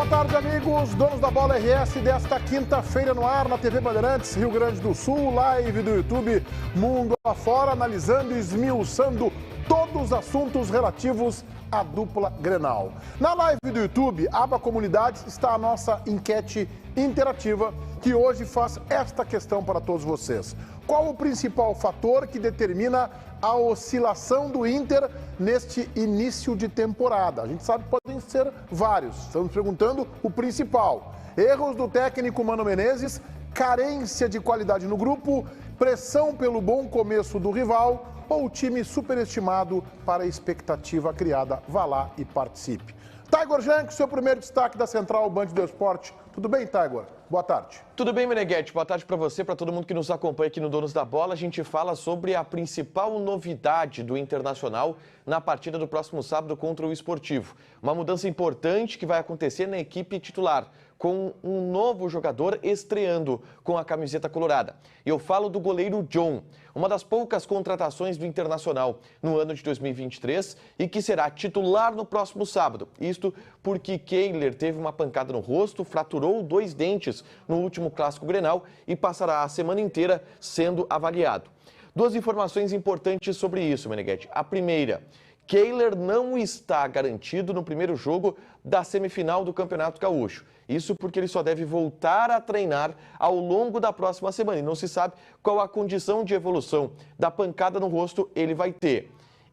Boa tarde, amigos. Donos da Bola RS desta quinta-feira no ar na TV Bandeirantes, Rio Grande do Sul, live do YouTube Mundo Afora, analisando e esmiuçando todos os assuntos relativos à dupla Grenal. Na live do YouTube, aba Comunidades, está a nossa enquete interativa, que hoje faz esta questão para todos vocês. Qual o principal fator que determina a oscilação do Inter neste início de temporada? A gente sabe que podem ser vários. Estamos perguntando o principal. Erros do técnico Mano Menezes, carência de qualidade no grupo, pressão pelo bom começo do rival ou time superestimado para a expectativa criada? Vá lá e participe. Taigor Jank, seu primeiro destaque da Central Band do Esporte. Tudo bem, Taigor? Boa tarde. Tudo bem, Meneghetti? Boa tarde para você, para todo mundo que nos acompanha aqui no Donos da Bola. A gente fala sobre a principal novidade do Internacional na partida do próximo sábado contra o Esportivo. Uma mudança importante que vai acontecer na equipe titular, com um novo jogador estreando com a camiseta colorada. Eu falo do goleiro John, uma das poucas contratações do Internacional no ano de 2023 e que será titular no próximo sábado. Isto porque Kehler teve uma pancada no rosto, fraturou 2 dentes no último Clássico Grenal e passará a semana inteira sendo avaliado. 2 informações importantes sobre isso, Meneghetti. A primeira: Kehler não está garantido no primeiro jogo da semifinal do Campeonato Gaúcho. Isso porque ele só deve voltar a treinar ao longo da próxima semana. E não se sabe qual a condição de evolução da pancada no rosto ele vai ter.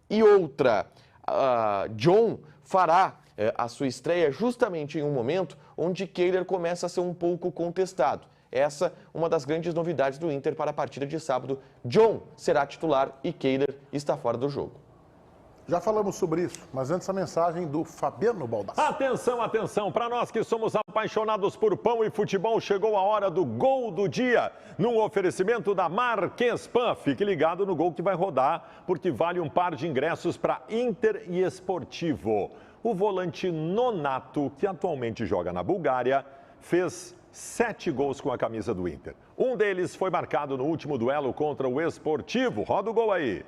E outra, John fará a sua estreia justamente em um momento onde Kehler começa a ser um pouco contestado. Essa é uma das grandes novidades do Inter para a partida de sábado. John será titular e Kehler está fora do jogo. Já falamos sobre isso, mas antes a mensagem do Fabiano Baldassi. Atenção, atenção, para nós que somos apaixonados por pão e futebol, chegou a hora do gol do dia, num oferecimento da Marques Pan. Fique ligado no gol que vai rodar, porque vale um par de ingressos para Inter e Esportivo. O volante Nonato, que atualmente joga na Bulgária, fez 7 gols com a camisa do Inter. Um deles foi marcado no último duelo contra o Esportivo. Roda o gol aí.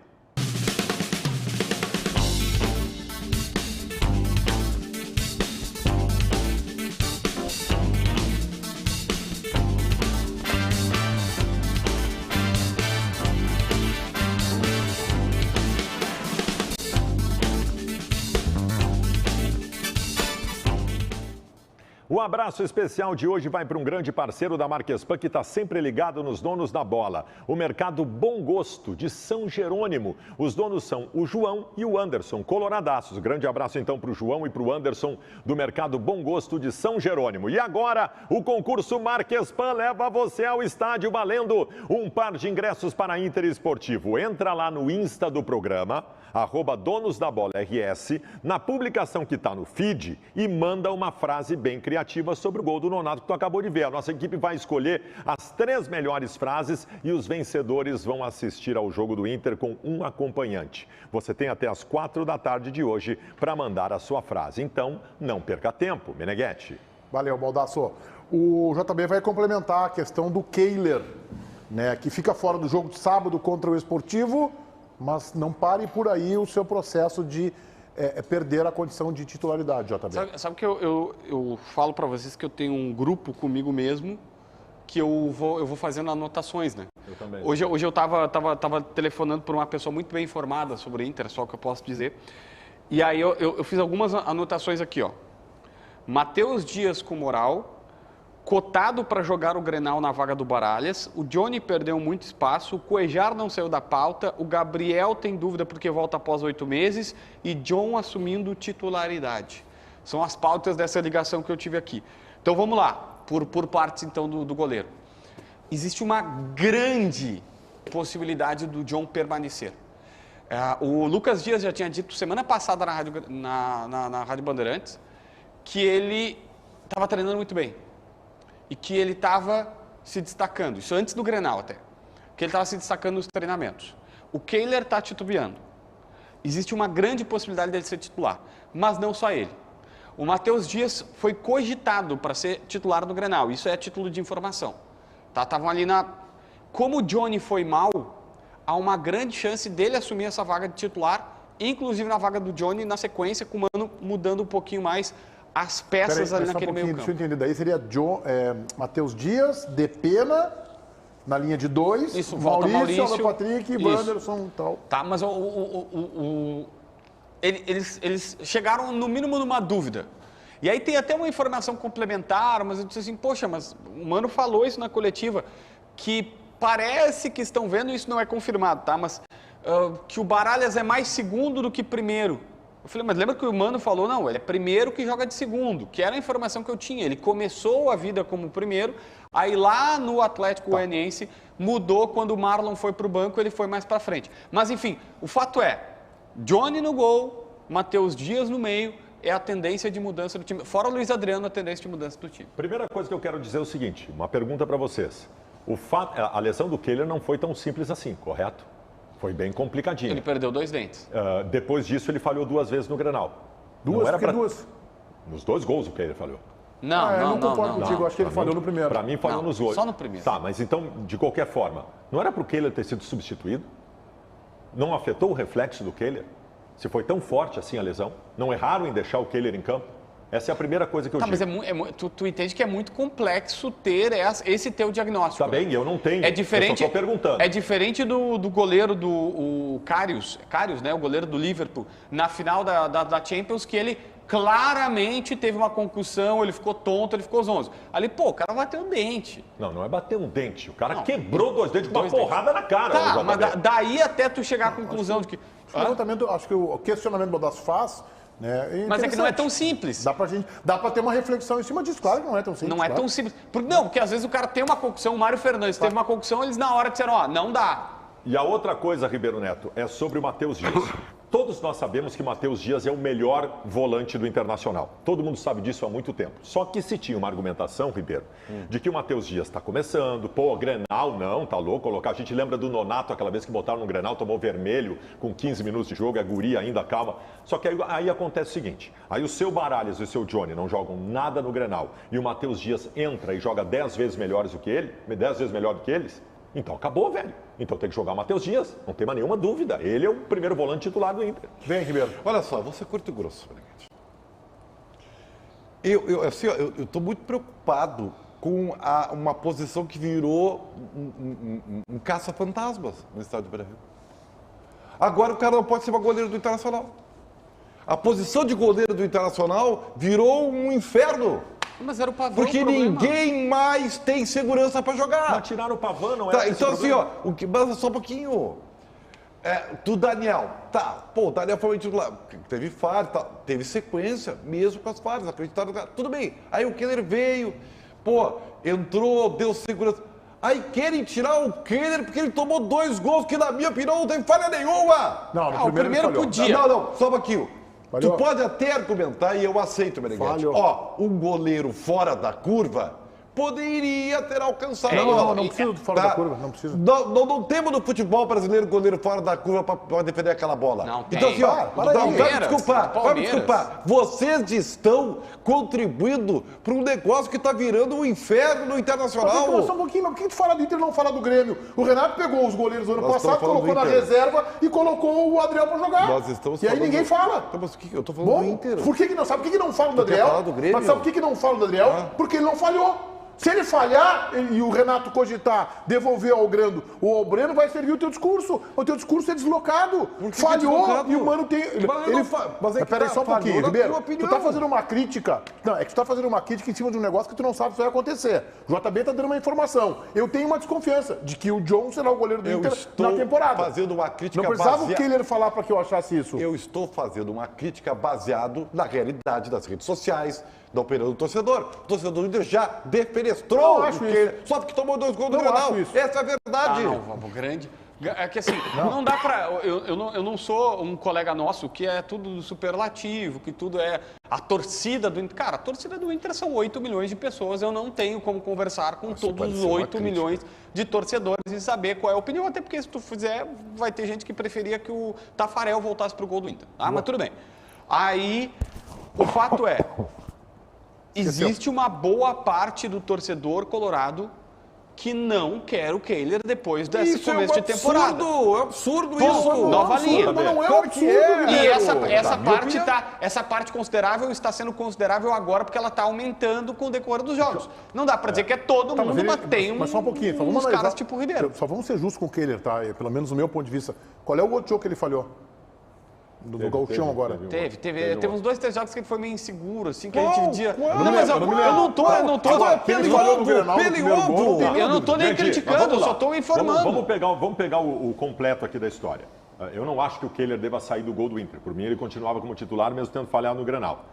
O abraço especial de hoje vai para um grande parceiro da Marques Pan que está sempre ligado nos Donos da Bola. O Mercado Bom Gosto, de São Jerônimo. Os donos são o João e o Anderson, coloradaços. Grande abraço então para o João e para o Anderson do Mercado Bom Gosto de São Jerônimo. E agora, o concurso Marques Pan leva você ao estádio valendo um par de ingressos para Inter Esportivo. Entra lá no Insta do programa, @Donos da Bola RS, na publicação que está no feed e manda uma frase bem criativa sobre o gol do Nonato que tu acabou de ver. A nossa equipe vai escolher as 3 melhores frases e os vencedores vão assistir ao jogo do Inter com um acompanhante. Você tem até as 4 da tarde de hoje para mandar a sua frase. Então, não perca tempo, Meneghetti. Valeu, Baldasso. O JB vai complementar a questão do Kehler, né, que fica fora do jogo de sábado contra o Esportivo, mas não pare por aí o seu processo de perder a condição de titularidade, JB. Sabe que eu falo para vocês que eu tenho um grupo comigo mesmo que eu vou fazendo anotações, né? Eu também. Hoje eu tava telefonando por uma pessoa muito bem informada sobre o Inter, só o que eu posso dizer. E aí eu fiz algumas anotações aqui, ó. Matheus Dias com moral, cotado para jogar o Grenal na vaga do Baralhas, o Johnny perdeu muito espaço, o Cuejar não saiu da pauta, o Gabriel tem dúvida porque volta após 8 meses e John assumindo titularidade. São as pautas dessa ligação que eu tive aqui. Então vamos lá, por partes então do goleiro. Existe uma grande possibilidade do John permanecer. O Lucas Dias já tinha dito semana passada na Rádio Bandeirantes que ele estava treinando muito bem. E que ele estava se destacando, isso antes do Grenal até, que ele estava se destacando nos treinamentos. O Kehler está titubeando. Existe uma grande possibilidade dele ser titular, mas não só ele. O Matheus Dias foi cogitado para ser titular do Grenal, isso é título de informação. Estavam ali Como o Johnny foi mal, há uma grande chance dele assumir essa vaga de titular, inclusive na vaga do Johnny, na sequência, com o Mano mudando um pouquinho mais as peças ali naquele meio campo. Deixa eu entender, daí seria Matheus Dias, Depena, na linha de 2, Isso, volta Maurício, Maurício, Patrick, isso. Wanderson e tal. Tá, mas eles chegaram no mínimo numa dúvida. E aí tem até uma informação complementar, mas eu disse assim, poxa, mas o Mano falou isso na coletiva, que parece que estão vendo, isso não é confirmado, tá? Mas que o Baralhas é mais segundo do que primeiro. Eu falei, mas lembra que o Mano falou, não, ele é primeiro que joga de segundo, que era a informação que eu tinha. Ele começou a vida como primeiro, aí lá no Atlético Goianiense mudou quando o Marlon foi para o banco, ele foi mais para frente. Mas enfim, o fato é, Johnny no gol, Matheus Dias no meio, é a tendência de mudança do time. Fora o Luiz Adriano, a tendência de mudança do time. Primeira coisa que eu quero dizer é o seguinte, uma pergunta para vocês. A lesão do Kehler não foi tão simples assim, correto? Foi bem complicadinho. Ele perdeu 2 dentes. Depois disso, ele falhou 2 vezes no Grenal. Duas? Nos 2 gols o Kehler falhou. Não concordo contigo, acho que ele falhou no primeiro. Para mim, falhou nos 2. Só no primeiro. Tá, mas então, de qualquer forma, não era para o Kehler ter sido substituído? Não afetou o reflexo do Kehler? Se foi tão forte assim a lesão? Não erraram em deixar o Kehler em campo? Essa é a primeira coisa que eu digo. Mas tu entende que é muito complexo ter esse teu diagnóstico. Tá bem, eu não tenho. É diferente, eu só tô perguntando. É diferente do goleiro do Karius, né, o goleiro do Liverpool, na final da Champions, que ele claramente teve uma concussão, ele ficou tonto, ele ficou zonzo. Ali, o cara bateu o dente. Não é bater um dente. O cara quebrou 2 dentes com uma porrada na cara. Tá, mas daí até tu chegar à conclusão de que... Acho que o questionamento do Bodas faz... Mas é que não é tão simples. Dá pra ter uma reflexão em cima disso, claro que não é tão simples. Não é tão simples. Porque às vezes o cara tem uma concussão, o Mário Fernandes teve uma concussão, eles na hora disseram, não dá. E a outra coisa, Ribeiro Neto, é sobre o Matheus Dias. Todos nós sabemos que o Matheus Dias é o melhor volante do Internacional. Todo mundo sabe disso há muito tempo. Só que se tinha uma argumentação, Ribeiro, de que o Matheus Dias está começando, Grenal não, tá louco colocar. A gente lembra do Nonato, aquela vez que botaram no Grenal, tomou vermelho com 15 minutos de jogo, a guria ainda calma. Só que aí acontece o seguinte, aí o seu Baralhas e o seu Johnny não jogam nada no Grenal e o Matheus Dias entra e joga 10 vezes melhor do que eles, então acabou, velho. Então tem que jogar o Matheus Dias, não tem mais nenhuma dúvida. Ele é o primeiro volante titular do Inter. Vem, Ribeiro. Olha só, vou ser curto e grosso. Eu estou muito preocupado com uma posição que virou um caça-fantasmas no estádio do Beira-Rio. Agora o cara não pode ser uma goleiro do Internacional. A posição de goleiro do Internacional virou um inferno. Mas era o Pavão. Porque ninguém mais tem segurança para jogar. Mas tiraram o Pavão, não é? Então assim, mas só um pouquinho. Do Daniel. O Daniel foi o titular. Teve falha, teve sequência, mesmo com as falhas. Acreditaram no cara. Tudo bem. Aí o Kehler veio, entrou, deu segurança. Aí querem tirar o Kehler porque ele tomou 2 gols que, na minha opinião, não tem falha nenhuma. Não, o primeiro podia. Não, só um pouquinho. Tu pode até argumentar, e eu aceito, Meneghete. Um goleiro fora da curva poderia ter alcançado a bola. Não precisa fora da curva, não precisa. Não temos no futebol brasileiro goleiro fora da curva para defender aquela bola. Não tem. Então assim, vai me desculpar. Vocês estão contribuindo para um negócio que está virando um inferno no Internacional. Só um pouquinho, mas por que tu fala do Inter e não fala do Grêmio? O Renato pegou os goleiros do ano passado, colocou na reserva e colocou o Adriel para jogar. E aí ninguém fala. Eu tô falando do Inter. Por que não sabe? Por que não fala do Adriel? Mas sabe por que não fala do Adriel? Porque ele não falhou. Se ele falhar e o Renato cogitar devolver ao Grando, o Breno vai servir o teu discurso. O teu discurso é deslocado. Falhou e o Mano tem... Mas peraí só um pouquinho, Ribeiro. Tu tá fazendo uma crítica... Não, é que tu tá fazendo uma crítica em cima de um negócio que tu não sabe se vai acontecer. O JB tá dando uma informação. Eu tenho uma desconfiança de que o John será o goleiro do Inter na temporada. Eu estou fazendo uma crítica Não precisava o Kehler falar para que eu achasse isso. Eu estou fazendo uma crítica baseado na realidade das redes sociais, da opinião do torcedor. O torcedor do Inter já defenestrou só porque tomou 2 gols no Grenal. Essa é a verdade. Grande. É que assim, não dá pra... Eu não sou um colega nosso que é tudo superlativo, que tudo é a torcida do Inter. Cara, a torcida do Inter são 8 milhões de pessoas. Eu não tenho como conversar com todos os 8 milhões de torcedores e saber qual é a opinião. Até porque se tu fizer, vai ter gente que preferia que o Tafarel voltasse pro gol do Inter. Mas tudo bem. Aí, o fato é... Existe uma boa parte do torcedor colorado que não quer o Kehler depois desse Isso começo de temporada. É absurdo Ponto. isso. Nova linha. Mas não é Claro que absurdo, é. Guilherme. E essa parte considerável está sendo considerável agora porque ela está aumentando com o decorrer dos jogos. Não dá para dizer que é todo mundo, mas tem mas só um pouquinho, só vamos uns analisar. caras tipo o Ribeiro. Só vamos ser justos com o Kehler, tá? Pelo menos do meu ponto de vista. Qual é o outro jogo que ele falhou? Do Gauchão agora. Teve uns 2, 3 jogos que ele foi meio inseguro, assim, que Qual? ele dividia. Qual? Não, mas eu não tô. Agora, ele falhou no Grenal, no primeiro gol, Eu não tô nem Gente, criticando, mas eu vamos só lá. tô informando. Vamos pegar o completo aqui da história. Eu não acho que o Kehler deva sair do gol do Inter. Por mim, ele continuava como titular, mesmo tendo falhado no Grenal.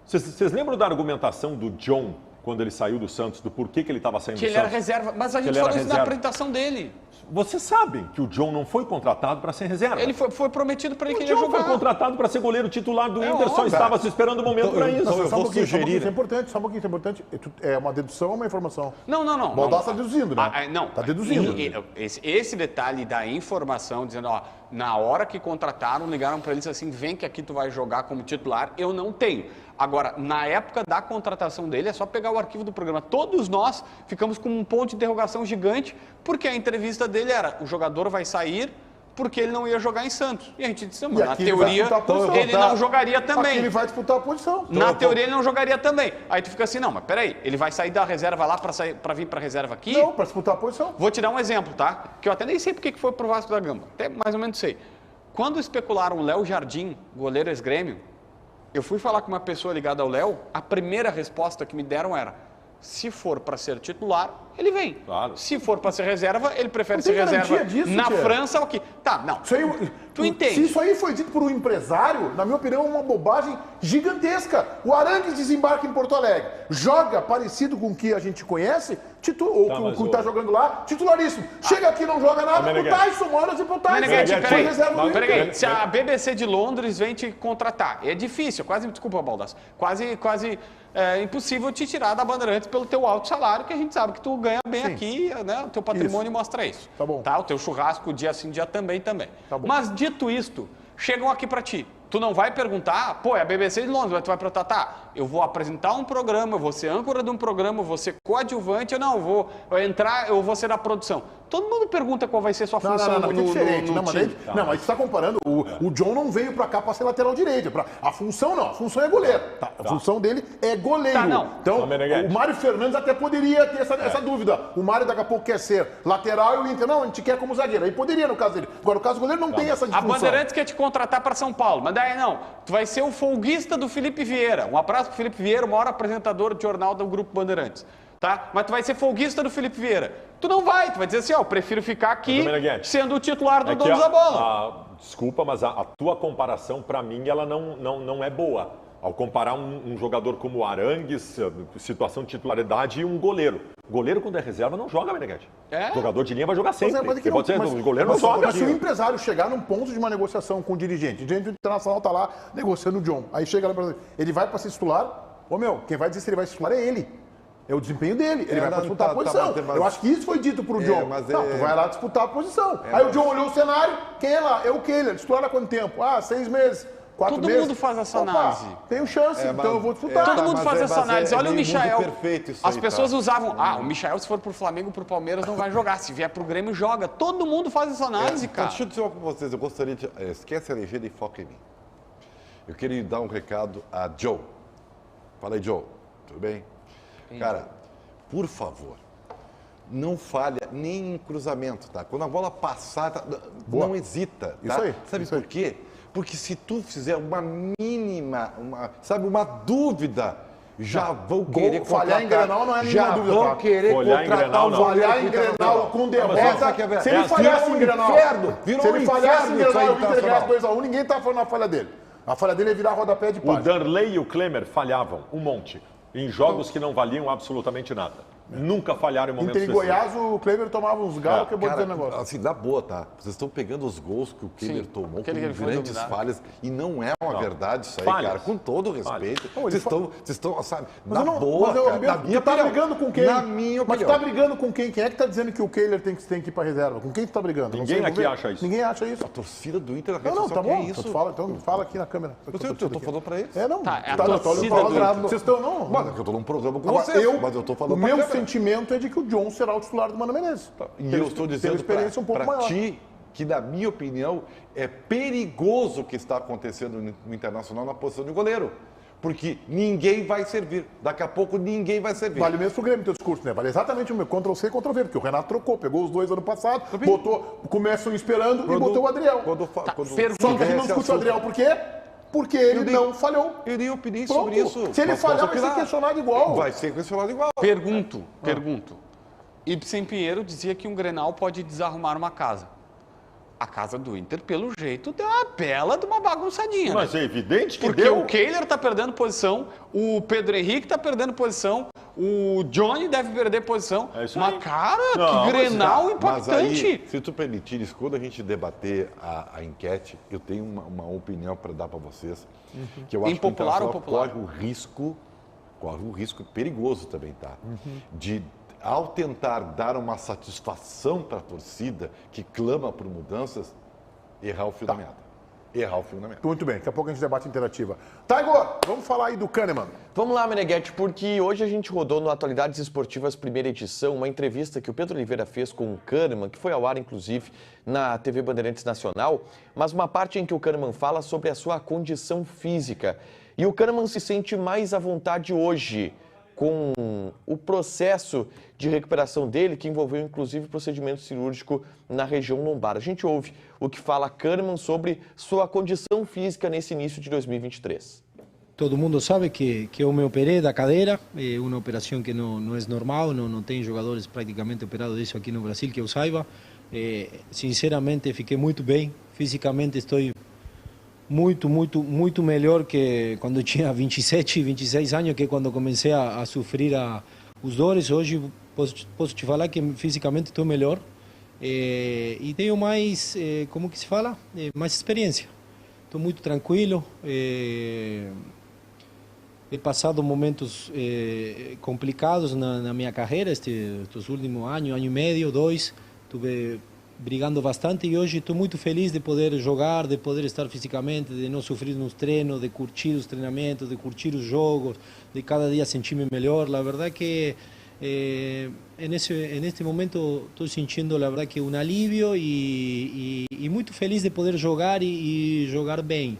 Vocês lembram da argumentação do John, quando ele saiu do Santos, do porquê que ele estava saindo Que do ele era Santos? reserva, mas a Que gente ele era falou isso na reserva. apresentação dele. Vocês sabem que o John não foi contratado para ser reserva. Ele foi prometido para ele que O ele ia John foi jogar. contratado para ser goleiro titular do Inter, só óbvio. estava se esperando o momento para isso. Então, eu Só um vou pouquinho, sugerir. isso é importante, só um pouquinho, isso é importante. É uma dedução ou uma informação? Não. O Baldassi está deduzindo, né? Não. Está deduzindo. Esse detalhe da informação, dizendo, ó, na hora que contrataram, ligaram para eles assim, vem que aqui tu vai jogar como titular, eu não tenho. Agora, na época da contratação dele, é só pegar o arquivo do programa. Todos nós ficamos com um ponto de interrogação gigante, porque a entrevista dele era, o jogador vai sair porque ele não ia jogar em Santos. E a gente disse, mas na aqui ele vai teoria, disputar a posição, ele tá? não jogaria Aqui também. ele vai disputar a posição. Na teoria ele não jogaria também. Aí tu fica assim, não, mas peraí, ele vai sair da reserva lá para vir para reserva aqui? Não, para disputar a posição. Vou te dar um exemplo, tá? Que eu até nem sei porque que foi pro Vasco da Gama. Até mais ou menos sei. Quando especularam o Léo Jardim, goleiro ex-Grêmio, eu fui falar com uma pessoa ligada ao Léo, a primeira resposta que me deram era, se for para ser titular, ele vem. Claro. Se for para ser reserva, ele prefere Não ser tem garantia reserva disso, na Tia. França ou aqui. Tá, não. Isso aí, Tu entende? Se isso aí foi dito por um empresário, na minha opinião, é uma bobagem gigantesca. O Arangues desembarca em Porto Alegre, joga parecido com o que a gente conhece, ou que está jogando lá, titularíssimo. Chega aqui e não joga nada, o Tyson, olha assim pro Tyson. Meneghete, Foi reserva do Inter. peraí. Se a BBC de Londres vem te contratar, é difícil, desculpa, Baldassi, quase impossível te tirar da Bandeirantes pelo teu alto salário, que a gente sabe que tu ganha bem aqui, né? O teu patrimônio mostra isso. Tá bom. Tá? O teu churrasco dia sim, dia também. Tá bom. Mas dito isto, chegam aqui pra ti. Tu não vai perguntar, pô, é a BBC de Londres, mas tu vai perguntar, tá, eu vou apresentar um programa, eu vou ser âncora de um programa, eu vou ser coadjuvante, eu vou entrar, eu vou ser da produção. Todo mundo pergunta qual vai ser sua função Não, no é diferente. Não, mas time. aí você está comparando. O John não veio para cá para ser lateral direito. A função não, a função é goleiro. Tá? A função dele é goleiro. Tá, não. Então, o Mário Fernandes até poderia ter essa dúvida. O Mário daqui a pouco quer ser lateral e o Inter, não, a gente quer como zagueiro. Aí poderia no caso dele. Agora, no caso do goleiro, não tem essa A disfunção. Bandeirantes quer te contratar para São Paulo, mas daí não. Tu vai ser o folguista do Felipe Vieira. Um abraço pro Felipe Vieira, o maior apresentador de jornal do Grupo Bandeirantes. Tá? Mas tu vai ser folguista do Felipe Vieira. Tu não vai, tu vai dizer assim, ó, eu prefiro ficar aqui sendo o titular do dono da bola. Desculpa, mas a tua comparação, para mim, ela não é boa. Ao comparar um jogador como o Arangues, situação de titularidade, e um goleiro. Goleiro, quando é reserva, não joga, Meneghete. Jogador de linha vai jogar sempre. O goleiro não joga. Mas se o empresário chegar num ponto de uma negociação com o dirigente do Internacional está lá negociando o John, aí chega lá para ele vai para ser titular, quem vai dizer se ele vai ser titular é ele. É o desempenho dele, ele vai para disputar a posição. Eu acho que isso foi dito pro John. Tu vai lá disputar a posição. Aí o John olhou o cenário, quem é lá? É o Kehler, titular há quanto tempo? 6 meses. 4 meses. Todo mundo faz essa análise. Tenho chance, então eu vou disputar. Todo mundo faz essa análise. Olha o Michael. Perfeito isso As aí, pessoas tá? usavam, o Michael se for pro Flamengo, pro Palmeiras não vai jogar. Se vier pro Grêmio, joga. Todo mundo faz essa análise, cara. Deixa eu dizer uma coisa pra vocês, eu gostaria de... Esquece a legenda e foca em mim. Eu queria dar um recado a Joe. Fala aí, Joe. Tudo bem? Cara, por favor, não falha nem em cruzamento, tá? Quando a bola passar, não hesita, tá? Isso aí. Sabe por quê? Porque se tu fizer uma mínima, uma dúvida, já vão querer contratar. Falhar em Grenal não é nenhuma dúvida, vão tá? querer Falhar em contratar Grenal o não. Falhar em Grenal com derrota. Se ele falhasse em Grenal, virou se ele falhasse em Grenal e o Inter Internacional. ganhasse 2-1, ninguém tá falando a falha dele. A falha dele é virar rodapé de O página. Darley e o Klemer falhavam um monte. Em jogos que não valiam absolutamente nada. Nunca falharam em momentos Inter e Goiás, o Kleber tomava uns galos que eu vou dizer um negócio. Assim, na boa, tá? Vocês estão pegando os gols que o Kehler tomou aquele que ele com foi grandes dominado. falhas e não é uma verdade isso aí, Falhas. cara. Com todo o respeito. Falhas. Vocês estão, sabe, Mas na eu não, boa, mas eu, cara. Ribeiro, Na minha tu tá opinião. brigando com quem? Na minha Mas tu opinião. tá brigando com quem? Quem é que tá dizendo que o Kehler tem que ir pra reserva? Com quem tu tá brigando? Não Ninguém sei, aqui vamos ver. acha isso. Ninguém acha isso. A torcida do Inter, a rede Não, social tá bom. quer isso. Então fala aqui na câmera. Eu tô falando pra eles. Não. Tá, é a Tá, torcida tô olhando do pra Inter. lado. Vocês estão, não? Mas é que eu tô num programa com Agora, vocês, mas eu tô falando o pra meu câmera. sentimento é de que o John será o titular do Mano Menezes. E eu estou dizendo experiência um pouco para maior. ti que, na minha opinião, é perigoso o que está acontecendo no Internacional na posição de goleiro. Porque ninguém vai servir. Daqui a pouco ninguém vai servir. Vale mesmo pro Grêmio teu discurso, né? Vale exatamente o meu Ctrl-C e Ctrl-V, porque o Renato trocou, pegou os dois ano passado, botou, começam esperando e botou o Adriel. Só que a gente não discute o Adriel, por quê? Porque ele não falhou. Eu nem opinei Pronto. sobre isso. Se ele falhar, vai ser questionado igual. Vai ser questionado igual. Pergunto. Ibsen Pinheiro dizia que um Grenal pode desarrumar uma casa. A casa do Inter, pelo jeito, deu uma bela de uma bagunçadinha. Mas é evidente que Porque deu. o Kehler tá perdendo posição, o Pedro Henrique tá perdendo posição, o Johnny deve perder posição. É isso Mas, aí. cara, Não, que Grenal Mas impactante. aí, se tu permitires, quando a gente debater a enquete, eu tenho uma opinião para dar para vocês. Que eu acho Impopular que o ou Internacional popular? corre um risco perigoso também, tá? De, ao tentar dar uma satisfação para a torcida que clama por mudanças, errar o fio da meada. Errar o fio da meada. Muito bem, daqui a pouco a gente debate interativa. Taigor, vamos falar aí do Kahneman. Vamos lá, Meneghetti, porque hoje a gente rodou no Atualidades Esportivas primeira edição uma entrevista que o Pedro Oliveira fez com o Kahneman, que foi ao ar, inclusive, na TV Bandeirantes Nacional, mas uma parte em que o Kahneman fala sobre a sua condição física. E o Kahneman se sente mais à vontade hoje com o processo de recuperação dele, que envolveu, inclusive, procedimento cirúrgico na região lombar. A gente ouve o que fala Kahneman sobre sua condição física nesse início de 2023. Todo mundo sabe que eu me operei da cadeira, é uma operação que não é normal, não tem jogadores praticamente operados disso aqui no Brasil, que eu saiba. Sinceramente, fiquei muito bem, fisicamente estou muito melhor que quando tinha 27, 26 anos, que quando comecei a sofrer os dores. Hoje posso te falar que fisicamente estou melhor e tenho mais, como que se fala, mais experiência. Estou muito tranquilo. He passado momentos complicados na minha carreira, estes últimos anos, ano e meio, 2, estive brigando bastante e hoje estou muito feliz de poder jogar, de poder estar fisicamente, de não sofrer nos treinos, de curtir os treinamentos, de curtir os jogos, de cada dia sentir-me melhor. A verdade que neste momento estou sentindo, a verdade que um alívio e muito feliz de poder jogar e jogar bem.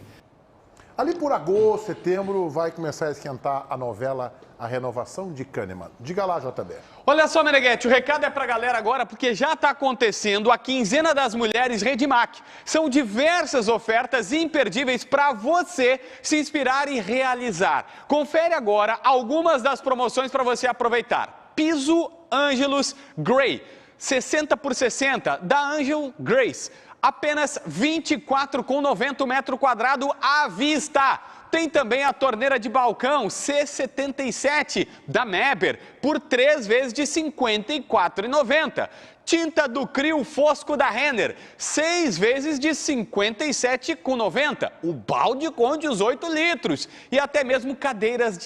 Ali por agosto, setembro, vai começar a esquentar a novela A Renovação de Kahneman. Diga lá, JB. Olha só, Meneghetti, o recado é pra galera agora, porque já está acontecendo a Quinzena das Mulheres Redmac. São diversas ofertas imperdíveis para você se inspirar e realizar. Confere agora algumas das promoções para você aproveitar. Piso Angelus Grey, 60 por 60 da Angel Grace. Apenas R$ 24,90 metro quadrado à vista. Tem também a torneira de balcão C77 da Meber por 3 vezes de R$ 54,90. Tinta do Crio Fosco da Renner, 6 vezes de R$ 57,90. O balde com 18 litros. E até mesmo cadeiras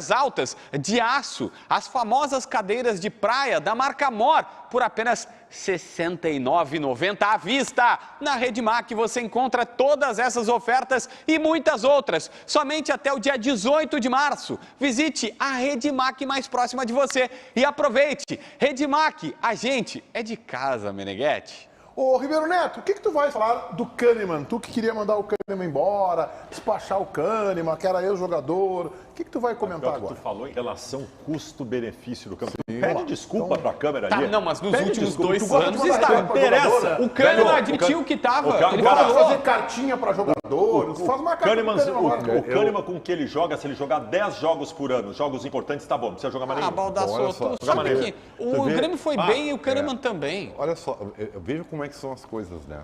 altas de aço. As famosas cadeiras de praia da marca Mor, por apenas R$ 69,90 à vista. Na Redmac você encontra todas essas ofertas e muitas outras, somente até o dia 18 de março. Visite a Redmac mais próxima de você e aproveite. Redmac, a gente é de casa, Meneghetti. Ô, Ribeiro Neto, o que tu vai falar do Kahneman? Tu que queria mandar o Kahneman embora, despachar o Kahneman, que era ex-jogador. O que tu vai comentar agora? Tu falou em relação custo-benefício do campeonato. Pede desculpa pra câmera ali. Não, mas nos Pede últimos desculpa. 2 Tu anos gosta de está. mandar interessa. O Kahneman Velho, admitiu que estava. o Ele Bora falou. fazer cartinha pra jogadores, faz uma cartinha pro Kahneman agora. O Kahneman com que ele joga, se ele jogar 10 jogos por ano, jogos importantes, tá bom, não precisa jogar mais nenhum. Baldassou, tu sabe que o Grêmio foi bem e o Kahneman também. Olha só, veja como é que são as coisas, né?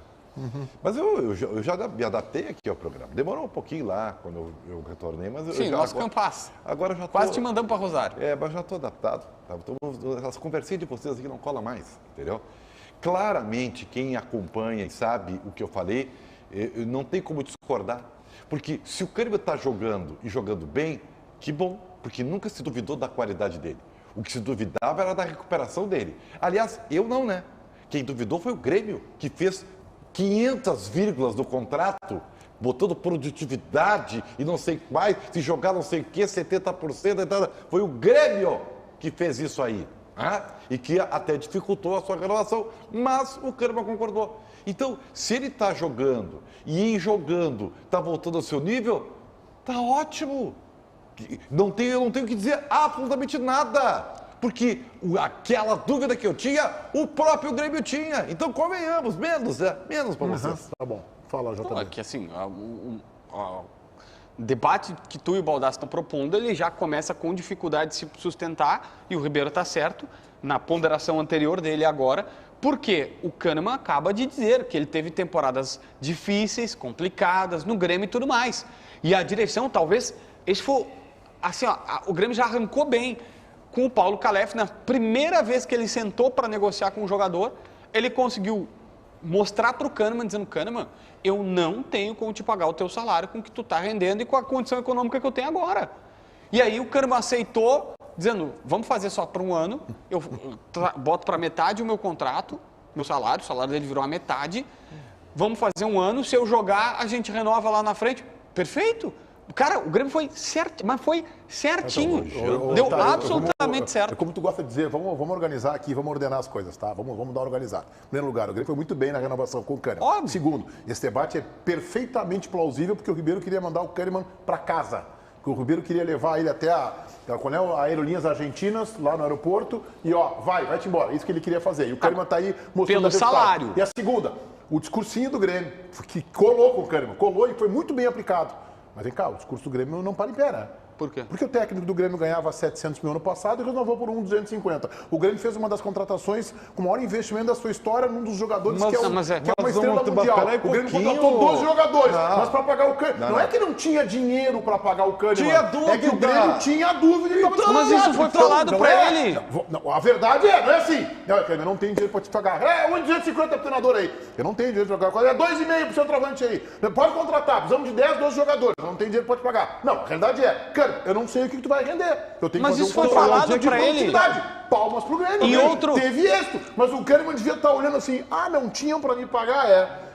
Mas eu já me adaptei aqui ao programa. Demorou um pouquinho lá, quando eu retornei, mas Sim, nosso Campas. Agora já tô, Quase te mandamos para Rosário. mas já estou adaptado. Tá? As conversinhas de vocês aqui não cola mais, entendeu? Claramente, quem acompanha e sabe o que eu falei, não tem como discordar. Porque se o Kahneman está jogando e jogando bem, que bom, porque nunca se duvidou da qualidade dele. O que se duvidava era da recuperação dele. Aliás, eu não, né? Quem duvidou foi o Grêmio, que fez 500 vírgulas no contrato, botando produtividade e não sei mais, se jogar não sei o que, 70%, foi o Grêmio que fez isso aí. Né? E que até dificultou a sua renovação, mas o Kahneman concordou. Então, se ele está jogando e em jogando está voltando ao seu nível, tá ótimo. Eu não tenho que dizer absolutamente nada. Porque aquela dúvida que eu tinha, o próprio Grêmio tinha. Então, convenhamos, menos para vocês. Tá bom. Fala, JB. É que assim, o debate que tu e o Baldassi estão propondo, ele já começa com dificuldade de se sustentar, e o Ribeiro está certo, na ponderação anterior dele agora, porque o Kahneman acaba de dizer que ele teve temporadas difíceis, complicadas, no Grêmio e tudo mais. E a direção, talvez, esse foi, assim, o Grêmio já arrancou bem com o Paulo Calef. Na primeira vez que ele sentou para negociar com o jogador, ele conseguiu mostrar para o Kahneman, dizendo: Kahneman, eu não tenho como te pagar o teu salário com o que tu está rendendo e com a condição econômica que eu tenho agora. E aí o Kahneman aceitou, dizendo: vamos fazer só por um ano, eu boto para metade o meu contrato, o salário dele virou a metade, vamos fazer um ano, se eu jogar, a gente renova lá na frente. Perfeito! Cara, o Grêmio foi certo, mas foi certinho. Deu absolutamente certo. É como tu gosta de dizer, vamos organizar aqui, vamos ordenar as coisas, tá? Vamos dar uma organizada. Em primeiro lugar, o Grêmio foi muito bem na renovação com o Kahneman. Óbvio. Segundo, esse debate é perfeitamente plausível porque o Ribeiro queria mandar o Kahneman para casa. Porque o Ribeiro queria levar ele até a Aerolíneas Argentinas, lá no aeroporto, e vai-te embora. Isso que ele queria fazer. E o Kahneman tá aí mostrando pelo salário. E a segunda, o discursinho do Grêmio, que colou com o Kahneman, colou e foi muito bem aplicado. Mas vem cá, o discurso do Grêmio não para em pé, né? Por quê? Porque o técnico do Grêmio ganhava 700 mil ano passado e renovou por 250. O Grêmio fez uma das contratações com o maior investimento da sua história num dos jogadores que é uma estrela mundial. O Grêmio contratou 12 jogadores, mas para pagar o Kahneman. Não é que não tinha dinheiro para pagar o Kahneman. Tinha dúvida. É que o Grêmio tinha dúvida. Mas isso foi falado para ele. A verdade não é assim. Eu não tenho dinheiro para te pagar. 250 pro treinador aí. Eu não tenho dinheiro para pagar. É 2,5 pro centroavante aí. Pode contratar, precisamos de 10, 12 jogadores. Eu não tenho dinheiro para te pagar. Não, a realidade é, Kahneman, eu não sei o que tu vai render. Eu tenho mas que fazer isso foi falado para ele. Palmas pro Grêmio. E outro... Teve êxito. Mas o Kahneman devia estar olhando assim, não tinham para me pagar,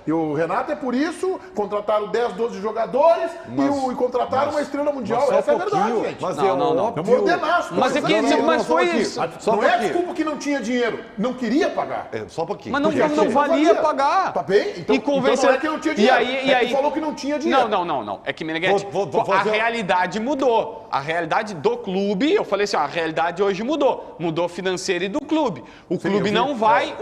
E o Renato é por isso, contrataram 10, 12 jogadores e contrataram uma estrela mundial. Essa é a verdade, gente. Mas não. Vamos ordenar as coisas. Mas foi isso. Não é desculpa que não tinha dinheiro. Não queria pagar. Só um pouquinho. Mas não valia pagar. Tá bem? Então não é que não tinha dinheiro. E aí tu falou que não tinha dinheiro. Não. É que, Meneghete, a realidade mudou. A realidade do clube, eu falei assim, a realidade hoje mudou. Mudou financeira e do clube. O clube não vai.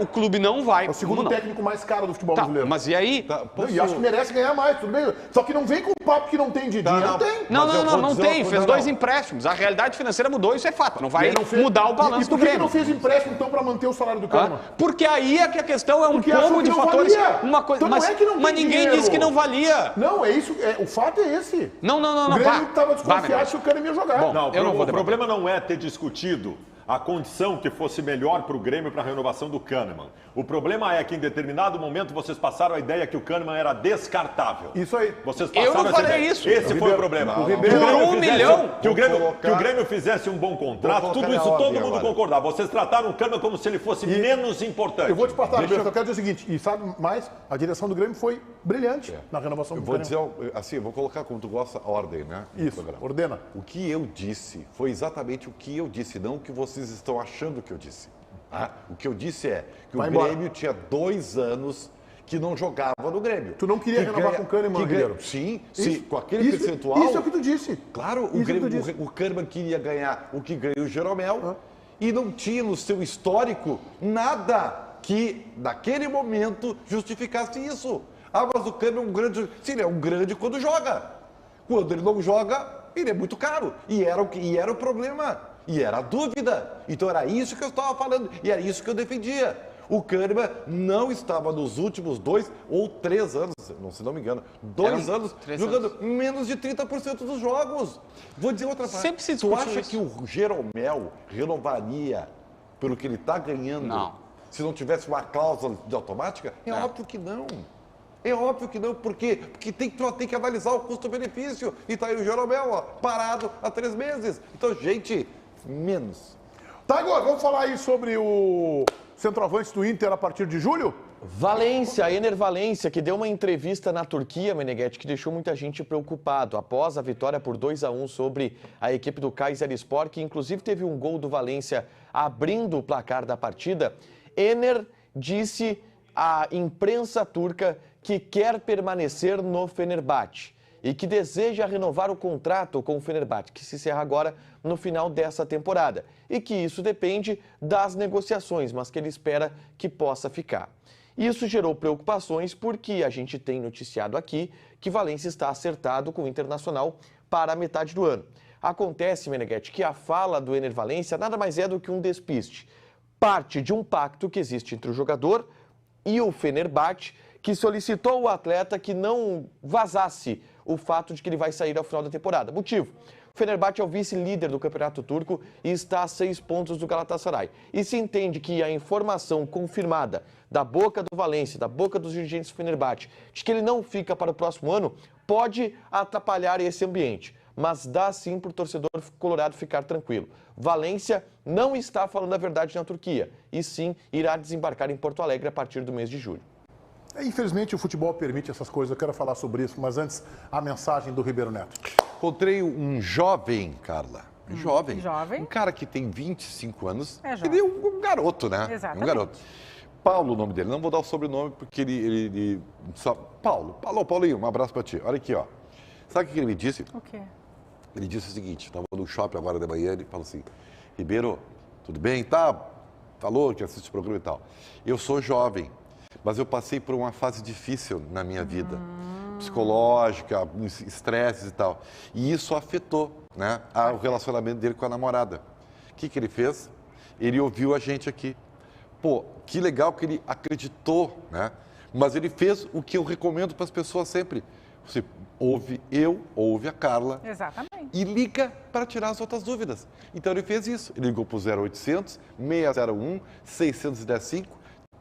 É o segundo técnico mais caro do futebol brasileiro. Mas e aí? E acho que merece ganhar mais, tudo bem. Só que não vem com o papo que não tem dinheiro. Não tem. Não tem. Fez 2 empréstimos. A realidade financeira mudou, isso é fato. Não vai mudar o balanço do Grêmio. Por que não fez empréstimo, então, para manter o salário do Kahneman? Porque aí é que a questão é um combo de fatores. Então não é que não tem mas ninguém dinheiro. disse que não valia. Não, é isso. O fato é esse. Não. O Grêmio estava desconfiado se o Kahneman ia jogar. Bom, o problema não é ter discutido a condição que fosse melhor para o Grêmio para a renovação do Kahneman. O problema é que em determinado momento vocês passaram a ideia que o Kahneman era descartável. Isso aí. Vocês passaram eu não falei isso. Esse foi o problema. Por 1 milhão. Que o Grêmio fizesse um bom contrato, tudo isso todo mundo concordava. Vocês trataram o Kahneman como se ele fosse menos importante. Eu vou te passar, eu quero dizer o seguinte, e sabe mais, a direção do Grêmio foi brilhante na renovação do Kahneman. Eu vou dizer assim, vou colocar como tu gosta a ordem, né? Isso, ordena. O que eu disse foi exatamente o que eu disse, não o que vocês estão achando que eu disse. O que eu disse é que o Grêmio tinha 2 anos que não jogava no Grêmio. Tu não queria renovar com o Kahneman, Ribeiro? Sim, com aquele percentual. Isso é o que tu disse. Claro, o Kahneman queria ganhar o que ganhou o Jeromel e não tinha no seu histórico nada que, naquele momento, justificasse isso. Mas o Kahneman é um grande... Sim, ele é um grande quando joga. Quando ele não joga, ele é muito caro. E era o problema. E era a dúvida. Então era isso que eu estava falando. E era isso que eu defendia. O Kahneman não estava nos últimos 2 ou 3 anos, se não me engano, 2 anos, jogando menos de 30% dos jogos. Vou dizer outra coisa. Sempre se tu acha isso. que o Jeromel renovaria pelo que ele está ganhando se não tivesse uma cláusula de automática? É óbvio que não. É óbvio que não. Por quê? Porque tem que analisar o custo-benefício. E está aí o Jeromel, parado há 3 meses. Então, gente, menos. Tá, agora, vamos falar aí sobre o centroavante do Inter a partir de julho? Valência, Ener Valência, que deu uma entrevista na Turquia, Meneghetti, que deixou muita gente preocupado após a vitória por 2-1 sobre a equipe do Kayserispor, que inclusive teve um gol do Valência abrindo o placar da partida. Ener disse à imprensa turca que quer permanecer no Fenerbahçe e que deseja renovar o contrato com o Fenerbahçe, que se encerra agora no final dessa temporada, e que isso depende das negociações, mas que ele espera que possa ficar. Isso gerou preocupações porque a gente tem noticiado aqui que Valência está acertado com o Internacional para a metade do ano. Acontece, Meneghetti, que a fala do Ener Valência nada mais é do que um despiste. Parte de um pacto que existe entre o jogador e o Fenerbahçe, que solicitou ao atleta que não vazasse o fato de que ele vai sair ao final da temporada. Motivo: o Fenerbahçe é o vice-líder do campeonato turco e está a 6 pontos do Galatasaray. E se entende que a informação confirmada da boca do Valência, da boca dos dirigentes do Fenerbahçe, de que ele não fica para o próximo ano, pode atrapalhar esse ambiente. Mas dá sim para o torcedor colorado ficar tranquilo. Valência não está falando a verdade na Turquia e sim irá desembarcar em Porto Alegre a partir do mês de julho. Infelizmente o futebol permite essas coisas, eu quero falar sobre isso, mas antes a mensagem do Ribeiro Neto. Encontrei um jovem, Carla. Jovem. Jovem. Um cara que tem 25 anos. É jovem. Ele é um garoto, né? Exatamente. Um garoto. Paulo, o nome dele. Não vou dar o sobrenome porque ele só... Paulinho, um abraço pra ti. Olha aqui, ó. Sabe o que ele me disse? O quê? Ele disse o seguinte, estava no shopping agora de manhã, ele falou assim: Ribeiro, tudo bem? Tá, falou que assiste o programa e tal. Eu sou jovem, mas eu passei por uma fase difícil na minha vida, psicológica, estresses e tal. E isso afetou, né, o relacionamento dele com a namorada. O que ele fez? Ele ouviu a gente aqui. Pô, que legal que ele acreditou, né? Mas ele fez o que eu recomendo para as pessoas sempre. Você ouve a Carla. Exatamente. E liga para tirar as outras dúvidas. Então ele fez isso. Ele ligou para o 0800 601 615,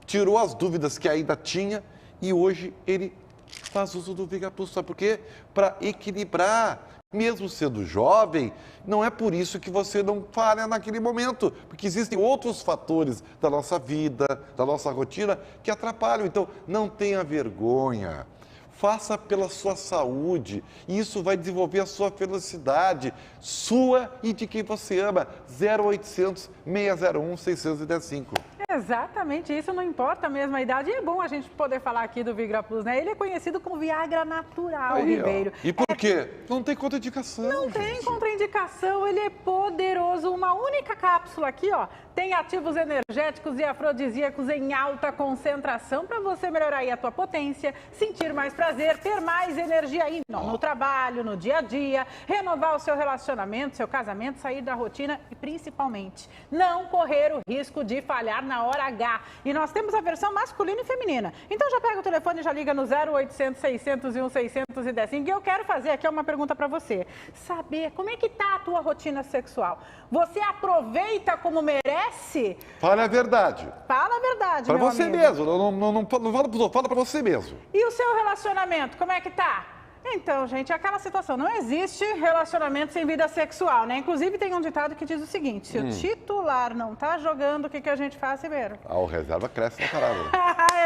tirou as dúvidas que ainda tinha e hoje ele faz uso do Viga Plus. Sabe por quê? Para equilibrar. Mesmo sendo jovem, não é por isso que você não falha naquele momento, porque existem outros fatores da nossa vida, da nossa rotina, que atrapalham. Então, não tenha vergonha. Faça pela sua saúde, e isso vai desenvolver a sua felicidade, sua e de quem você ama. 0800 601 615. Exatamente, isso não importa mesmo a idade. E é bom a gente poder falar aqui do Vigra Plus, né? Ele é conhecido como Viagra natural, Aí, Ribeiro. E por quê? Não tem contraindicação. Não tem contraindicação, ele é poderoso. Uma única cápsula aqui, ó, tem ativos energéticos e afrodisíacos em alta concentração para você melhorar aí a tua potência, sentir mais prazer, ter mais energia aí no trabalho, no dia a dia, renovar o seu relacionamento, seu casamento, sair da rotina e principalmente não correr o risco de falhar na hora H. E nós temos a versão masculina e feminina. Então já pega o telefone e já liga no 0800 601 615. E eu quero fazer aqui uma pergunta para você. Saber como é que tá a tua rotina sexual? Você aproveita como merece? Fala a verdade. Fala a verdade, Para meu você amigo. mesmo, não fala para os outros, fala para você mesmo. E o seu relacionamento, como é que tá? Então, gente, é aquela situação, não existe relacionamento sem vida sexual, né? Inclusive tem um ditado que diz o seguinte: se o titular não tá jogando, o que a gente faz, Ribeiro? O reserva cresce na parada.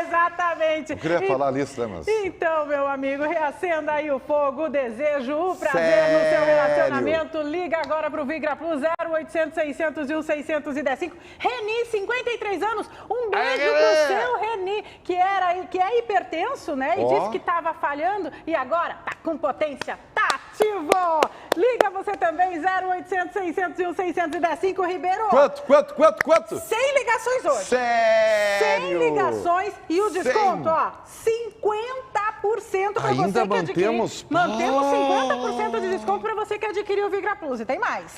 Exatamente. Eu queria falar nisso, né, mas... Então, meu amigo, reacenda aí o fogo, o desejo, o prazer Sério? no seu relacionamento. Liga agora pro Vigra Plus 0800 601 615. Reni, 53 anos. Um beijo pro seu Reni, que é hipertenso, né? E disse que estava falhando e agora tá com potência, tá ativo. Liga você também, 0800 601 615, Ribeiro. Quanto? 100 ligações hoje. Sério? 100 ligações e o desconto, ó, 50% para você Ainda que adquirir. mantemos? Mantemos 50% de desconto para você que adquirir o Vigra Plus. E tem mais.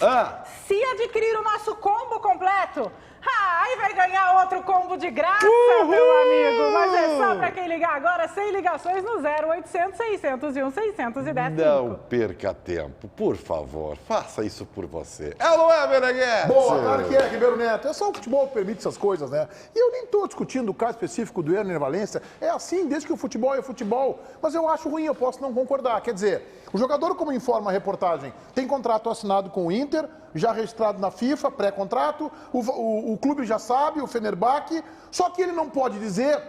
Se adquirir o nosso combo completo, aí vai ganhar outro combo de graça, meu amigo. Mas é só para quem ligar agora, 100 ligações no 0800 601 610. Não perca tempo, por favor, faça isso por você. É ou não é, Meneghete? Boa, claro que é, Ribeiro Neto. É só o futebol que permite essas coisas, né? E eu nem estou discutindo o caso específico do Ener Valência. É assim, desde que o futebol é futebol. Mas eu acho ruim, eu posso não concordar. Quer dizer, o jogador, como informa a reportagem, tem contrato assinado com o Inter, já registrado na FIFA, pré-contrato, o clube já sabe, o Fenerbahçe, só que ele não pode dizer,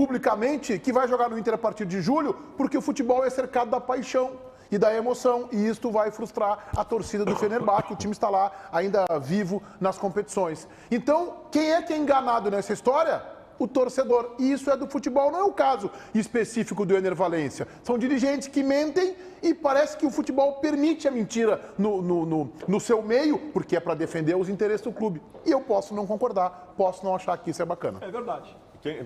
publicamente que vai jogar no Inter a partir de julho, porque o futebol é cercado da paixão e da emoção, e isto vai frustrar a torcida do Fenerbahçe, o time está lá ainda vivo nas competições. Então, quem é enganado nessa história? O torcedor. E isso é do futebol, não é o caso específico do Ener Valencia. São dirigentes que mentem e parece que o futebol permite a mentira no seu meio, porque é para defender os interesses do clube. E eu posso não concordar, posso não achar que isso é bacana. É verdade.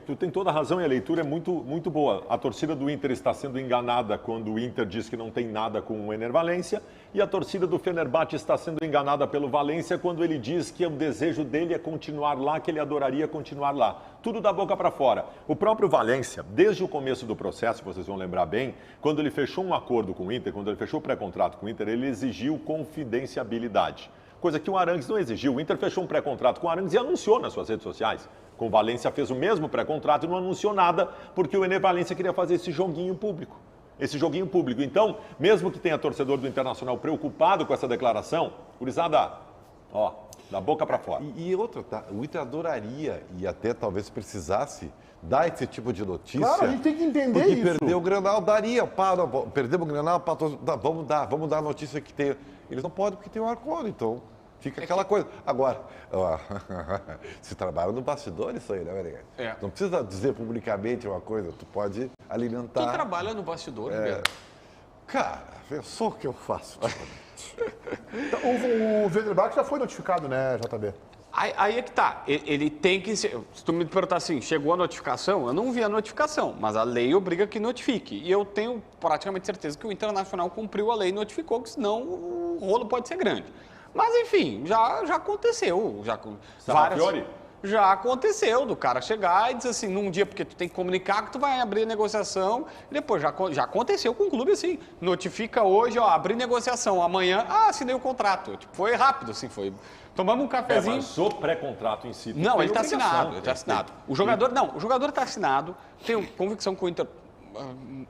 Tu tem toda a razão e a leitura é muito boa. A torcida do Inter está sendo enganada quando o Inter diz que não tem nada com o Ener Valencia, e a torcida do Fenerbahçe está sendo enganada pelo Valencia quando ele diz que o desejo dele é continuar lá, que ele adoraria continuar lá. Tudo da boca para fora. O próprio Valencia, desde o começo do processo, vocês vão lembrar bem, quando ele fechou um acordo com o Inter, quando ele fechou o pré-contrato com o Inter, ele exigiu confidenciabilidade. Coisa que o Arangues não exigiu. O Inter fechou um pré-contrato com o Arangues e anunciou nas suas redes sociais. Com o Valencia fez o mesmo pré-contrato e não anunciou nada, porque o Ener Valencia queria fazer esse joguinho público. Então, mesmo que tenha torcedor do Internacional preocupado com essa declaração, gurizada, ó, da boca para fora. E outra, tá? O Inter adoraria, e até talvez precisasse, dar esse tipo de notícia. Claro, a gente tem que entender porque isso. Porque perder o Grenal daria, perdemos o Grenal, vamos dar a notícia que tem. Eles não podem porque tem um acordo, então fica aquela coisa. Agora, se trabalha no bastidor isso aí, né, Meneghel? Não precisa dizer publicamente uma coisa, tu pode alimentar. Quem trabalha no bastidor, Ribeiro? Cara, eu sou o que eu faço. Então, o Fenerbahçe já foi notificado, né, JB? Aí é que tá, ele tem que ser, se tu me perguntar assim, chegou a notificação? Eu não vi a notificação, mas a lei obriga que notifique. E eu tenho praticamente certeza que o Internacional cumpriu a lei e notificou, que senão o rolo pode ser grande. Mas enfim, já aconteceu. Já aconteceu do cara chegar e dizer assim, num dia, porque tu tem que comunicar que tu vai abrir negociação, e depois já aconteceu com o clube assim, notifica hoje, ó, abrir negociação, amanhã, assinei o contrato. Tipo, foi rápido, assim, foi. Tomamos um cafezinho. Mas o pré-contrato em si. Não, ele está assinado, ele está assinado. O jogador está assinado, tenho convicção que o Inter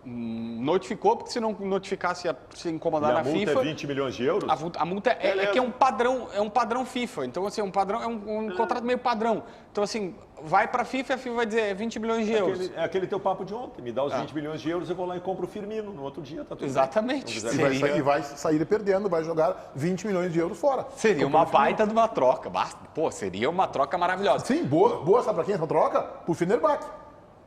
notificou, porque se não notificasse ia se incomodar na FIFA. A multa é 20 milhões de euros? A multa é que é um padrão FIFA. Então, assim, um contrato meio padrão. Então, assim, vai para a FIFA vai dizer 20 milhões de euros. É aquele teu papo de ontem. Me dá os 20 milhões de euros, eu vou lá e compro o Firmino. No outro dia tá tudo Exatamente. E vai sair perdendo, vai jogar 20 milhões de euros fora. Seria uma baita de uma troca. Pô, seria uma troca maravilhosa. Sim, boa. Sabe para quem essa troca? Pro Fenerbahçe,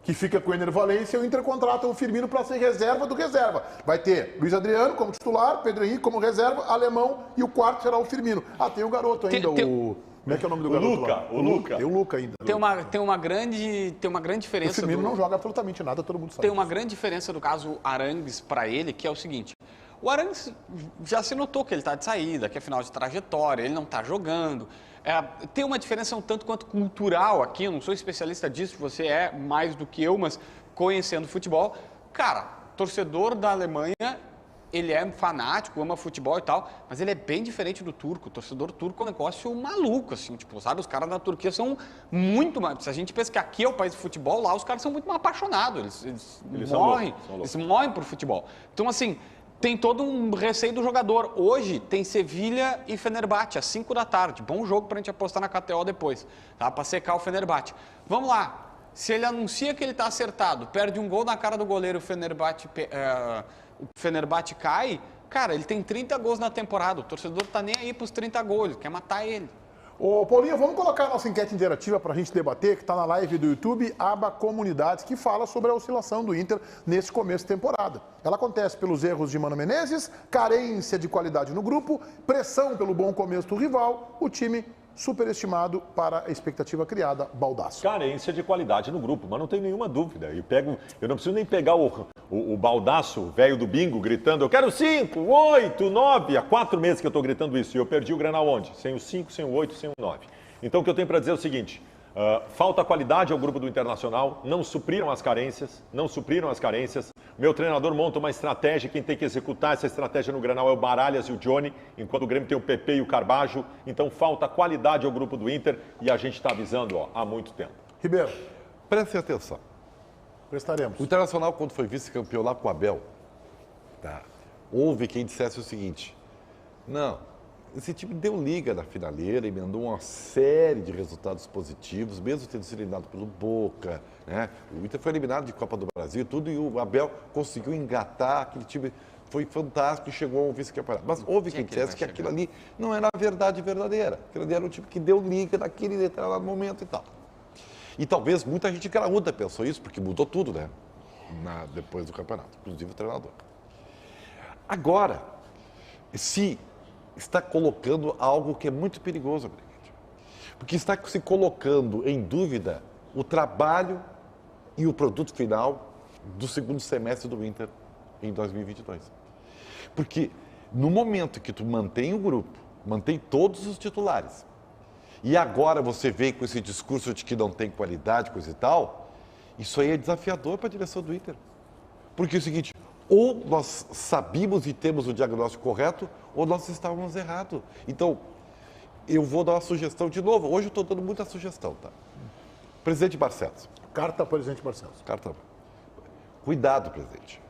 que fica com o Ener Valencia e o Inter contrata o Firmino para ser reserva do reserva. Vai ter Luiz Adriano como titular, Pedro Henrique como reserva, Alemão, e o quarto será o Firmino. Tem o garoto ainda, Como é que é o nome do garoto? O Luca. Tem o Luca ainda. Tem uma grande diferença. O Firmino não joga absolutamente nada, todo mundo sabe. Tem uma grande diferença do caso Arangues para ele, que é o seguinte. O Arangues já se notou que ele está de saída, que é final de trajetória, ele não está jogando. Tem uma diferença um tanto quanto cultural aqui, eu não sou especialista disso, você é mais do que eu, mas conhecendo futebol. Cara, torcedor da Alemanha, ele é fanático, ama futebol e tal, mas ele é bem diferente do turco. O torcedor turco é um negócio maluco, assim, tipo, sabe? Os caras da Turquia são muito mais... Se a gente pensa que aqui é o país do futebol, lá os caras são muito mais apaixonados, eles morrem, eles morrem por futebol. Então, assim... Tem todo um receio do jogador. Hoje tem Sevilha e Fenerbahçe, às 5 da tarde. Bom jogo para a gente apostar na KTO depois, tá? Para secar o Fenerbahçe. Vamos lá. Se ele anuncia que ele está acertado, perde um gol na cara do goleiro, o Fenerbahçe cai, cara, ele tem 30 gols na temporada. O torcedor tá nem aí para os 30 gols, quer matar ele. Ô, Paulinho, vamos colocar a nossa enquete interativa para a gente debater, que está na live do YouTube, aba Comunidades, que fala sobre a oscilação do Inter nesse começo de temporada. Ela acontece pelos erros de Mano Menezes, carência de qualidade no grupo, pressão pelo bom começo do rival, o time superestimado para a expectativa criada, Baldasso. Carência de qualidade no grupo, mas não tem nenhuma dúvida. Eu não preciso nem pegar o Baldasso, o velho do bingo, gritando, eu quero 5, 8, 9. Há 4 meses que eu estou gritando isso. E eu perdi o Grenal onde? Sem o 5, sem o 8, sem o 9. Então o que eu tenho para dizer é o seguinte, falta qualidade ao grupo do Internacional, não supriram as carências. Meu treinador monta uma estratégia, quem tem que executar essa estratégia no Grenal é o Baralhas e o Johnny, enquanto o Grêmio tem o PP e o Carbajo. Então falta qualidade ao grupo do Inter e a gente está avisando há muito tempo. Ribeiro. Prestem atenção. Prestaremos. O Internacional, quando foi vice-campeão lá com o Abel, houve quem dissesse o seguinte, não, esse time deu liga na finaleira, emendou uma série de resultados positivos, mesmo tendo sido eliminado pelo Boca, né? O Inter foi eliminado de Copa do Brasil e tudo, e o Abel conseguiu engatar, aquele time foi fantástico e chegou a um vice-campeonato. Mas houve quem dissesse que aquilo ali não era a verdade verdadeira. Aquilo ali era um time que deu liga naquele determinado momento e tal. E talvez muita gente graúda pensou isso, porque mudou tudo, né? Depois do campeonato, inclusive o treinador. Agora, se está colocando algo que é muito perigoso, porque está se colocando em dúvida o trabalho e o produto final do segundo semestre do Inter em 2022. Porque no momento que tu mantém o grupo, mantém todos os titulares, e agora você vem com esse discurso de que não tem qualidade, coisa e tal, isso aí é desafiador para a direção do Inter. Porque é o seguinte, ou nós sabíamos e temos o diagnóstico correto, ou nós estávamos errados. Então, eu vou dar uma sugestão de novo. Hoje eu estou dando muita sugestão, tá? Presidente Barcelos. Carta ao presidente Barcelos. Carta. Cuidado, presidente.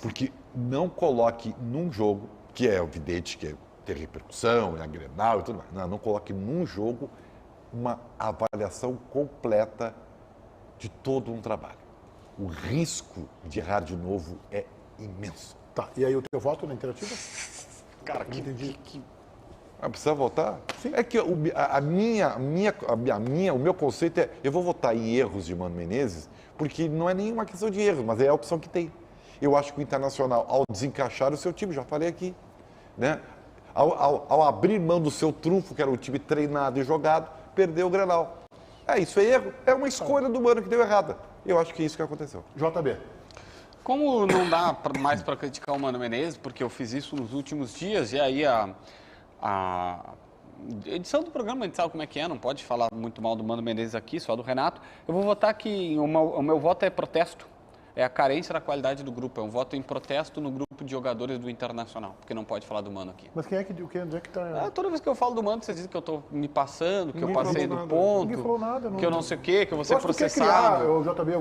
Porque não coloque num jogo, que é evidente que tem repercussão, é Grenal e tudo mais. Não coloque num jogo uma avaliação completa de todo um trabalho. O risco de errar de novo é imenso. Tá, e aí o teu voto na interativa? Cara, Precisa votar? Sim. É que o meu conceito é, eu vou votar em erros de Mano Menezes, porque não é nenhuma questão de erros, mas é a opção que tem. Eu acho que o Internacional, ao desencaixar o seu time, já falei aqui, né? Ao abrir mão do seu trunfo, que era um time treinado e jogado, perdeu o Grenal. Isso é erro, é uma escolha do Mano que deu errada. Eu acho que é isso que aconteceu. JB. Como não dá mais para criticar o Mano Menezes, porque eu fiz isso nos últimos dias, e aí a edição do programa, a gente sabe como é que é, não pode falar muito mal do Mano Menezes aqui, só do Renato. Eu vou votar que o meu voto é protesto. É a carência da qualidade do grupo. É um voto em protesto no grupo de jogadores do Internacional, porque não pode falar do Mano aqui. Mas onde é que tá? Toda vez que eu falo do Mano, vocês dizem que eu estou me passando, que Ninguém eu passei falou do nada. ponto, Ninguém falou nada, que eu não sei o quê, que eu vou ser Eu acho que tu quer processado. criar, JB,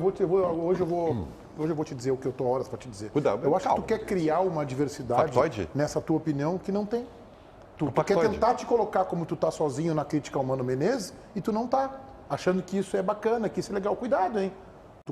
hoje eu vou te dizer o que eu tô horas para te dizer. Cuidado, eu acho calma. que tu quer criar uma diversidade Factoide? nessa tua opinião que não tem. Tu quer Factoide. tentar te colocar como tu tá sozinho na crítica ao Mano Menezes e tu não tá. Achando que isso é bacana, que isso é legal. Cuidado, hein?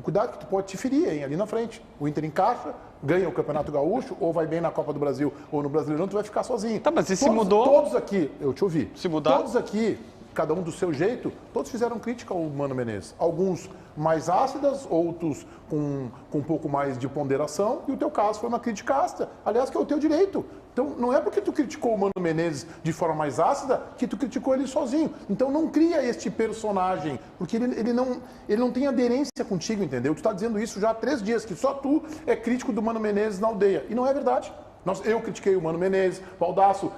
Cuidado que tu pode te ferir, hein? Ali na frente. O Inter encaixa, ganha o Campeonato Gaúcho, ou vai bem na Copa do Brasil, ou no Brasileirão, tu vai ficar sozinho. Tá, mas e se mudou? Todos aqui, eu te ouvi. Se mudar? Todos aqui, cada um do seu jeito, todos fizeram crítica ao Mano Menezes. Alguns mais ácidas, outros com um pouco mais de ponderação, e o teu caso foi uma crítica ácida. Aliás, que é o teu direito. Então, não é porque tu criticou o Mano Menezes de forma mais ácida que tu criticou ele sozinho. Então, não cria este personagem, porque ele não tem aderência contigo, entendeu? Tu está dizendo isso já há 3 dias, que só tu é crítico do Mano Menezes na aldeia. E não é verdade. Eu critiquei o Mano Menezes, o Baldasso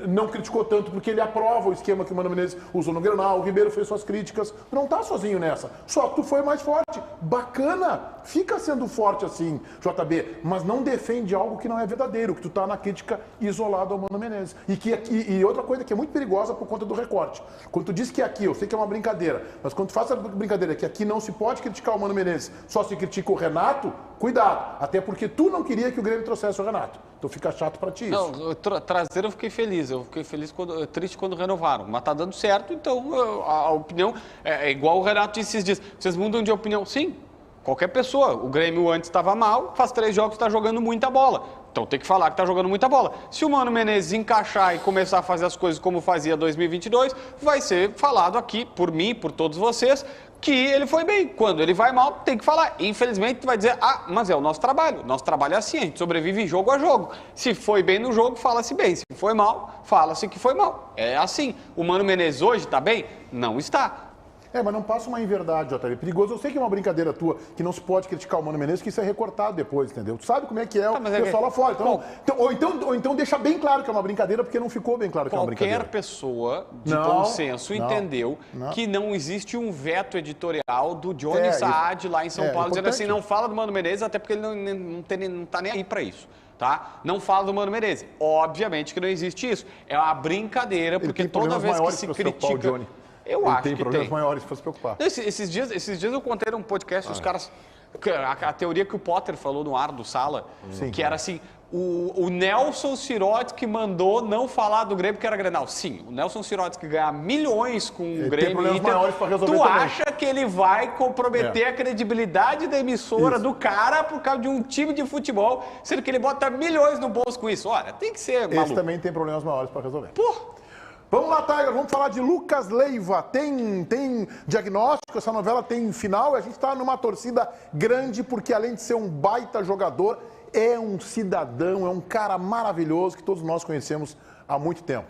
não criticou tanto porque ele aprova o esquema que o Mano Menezes usou no Grenal, o Ribeiro fez suas críticas. Tu não tá sozinho nessa, só tu foi mais forte. Bacana, fica sendo forte assim, JB, mas não defende algo que não é verdadeiro, que tu tá na crítica isolada ao Mano Menezes. E outra coisa que é muito perigosa por conta do recorte. Quando tu diz que aqui, eu sei que é uma brincadeira, mas quando tu faz a brincadeira que aqui não se pode criticar o Mano Menezes, só se critica o Renato, cuidado, até porque tu não queria que o Grêmio trouxesse o Renato. Então fica chato pra ti isso. Não, traseiro eu fiquei feliz. Eu fiquei feliz triste quando renovaram. Mas tá dando certo, então a opinião é igual o Renato disse esses dias. Vocês mudam de opinião? Sim, qualquer pessoa. O Grêmio antes estava mal, faz 3 jogos está jogando muita bola. Então tem que falar que está jogando muita bola. Se o Mano Menezes encaixar e começar a fazer as coisas como fazia 2022, vai ser falado aqui por mim, por todos vocês, que ele foi bem. Quando ele vai mal, tem que falar. Infelizmente, tu vai dizer, mas é o nosso trabalho. Nosso trabalho é assim, a gente sobrevive jogo a jogo. Se foi bem no jogo, fala-se bem. Se foi mal, fala-se que foi mal. É assim. O Mano Menezes hoje está bem? Não está. Mas não passa uma inverdade, JB. Perigoso. Eu sei que é uma brincadeira tua, que não se pode criticar o Mano Menezes, que isso é recortado depois, entendeu? Tu sabe como é que é o pessoal lá fora. Ou então deixa bem claro que é uma brincadeira, porque não ficou bem claro que é uma brincadeira. Qualquer pessoa de consenso entendeu que não existe um veto editorial do Johnny Saad lá em São Paulo, dizendo assim, não fala do Mano Menezes, até porque ele não tá nem aí para isso. Tá? Não fala do Mano Menezes. Obviamente que não existe isso. É uma brincadeira, porque toda vez que se critica... Eu acho que tem problemas maiores para se preocupar. Esses dias eu contei num podcast, os caras... A teoria que o Potter falou no ar do Sala, que era assim, O Nelson Sirotsky mandou não falar do Grêmio que era Grenal. Sim, o Nelson Sirotsky ganhar milhões com o Grêmio e Inter, tu acha que ele vai comprometer a credibilidade da emissora do cara por causa de um time de futebol, sendo que ele bota milhões no bolso com isso? Olha, tem que ser maluco. Esse também tem problemas maiores para resolver. Pô! Vamos lá, Tiger, vamos falar de Lucas Leiva. Tem diagnóstico, essa novela tem final e a gente está numa torcida grande porque além de ser um baita jogador, é um cidadão, é um cara maravilhoso que todos nós conhecemos há muito tempo.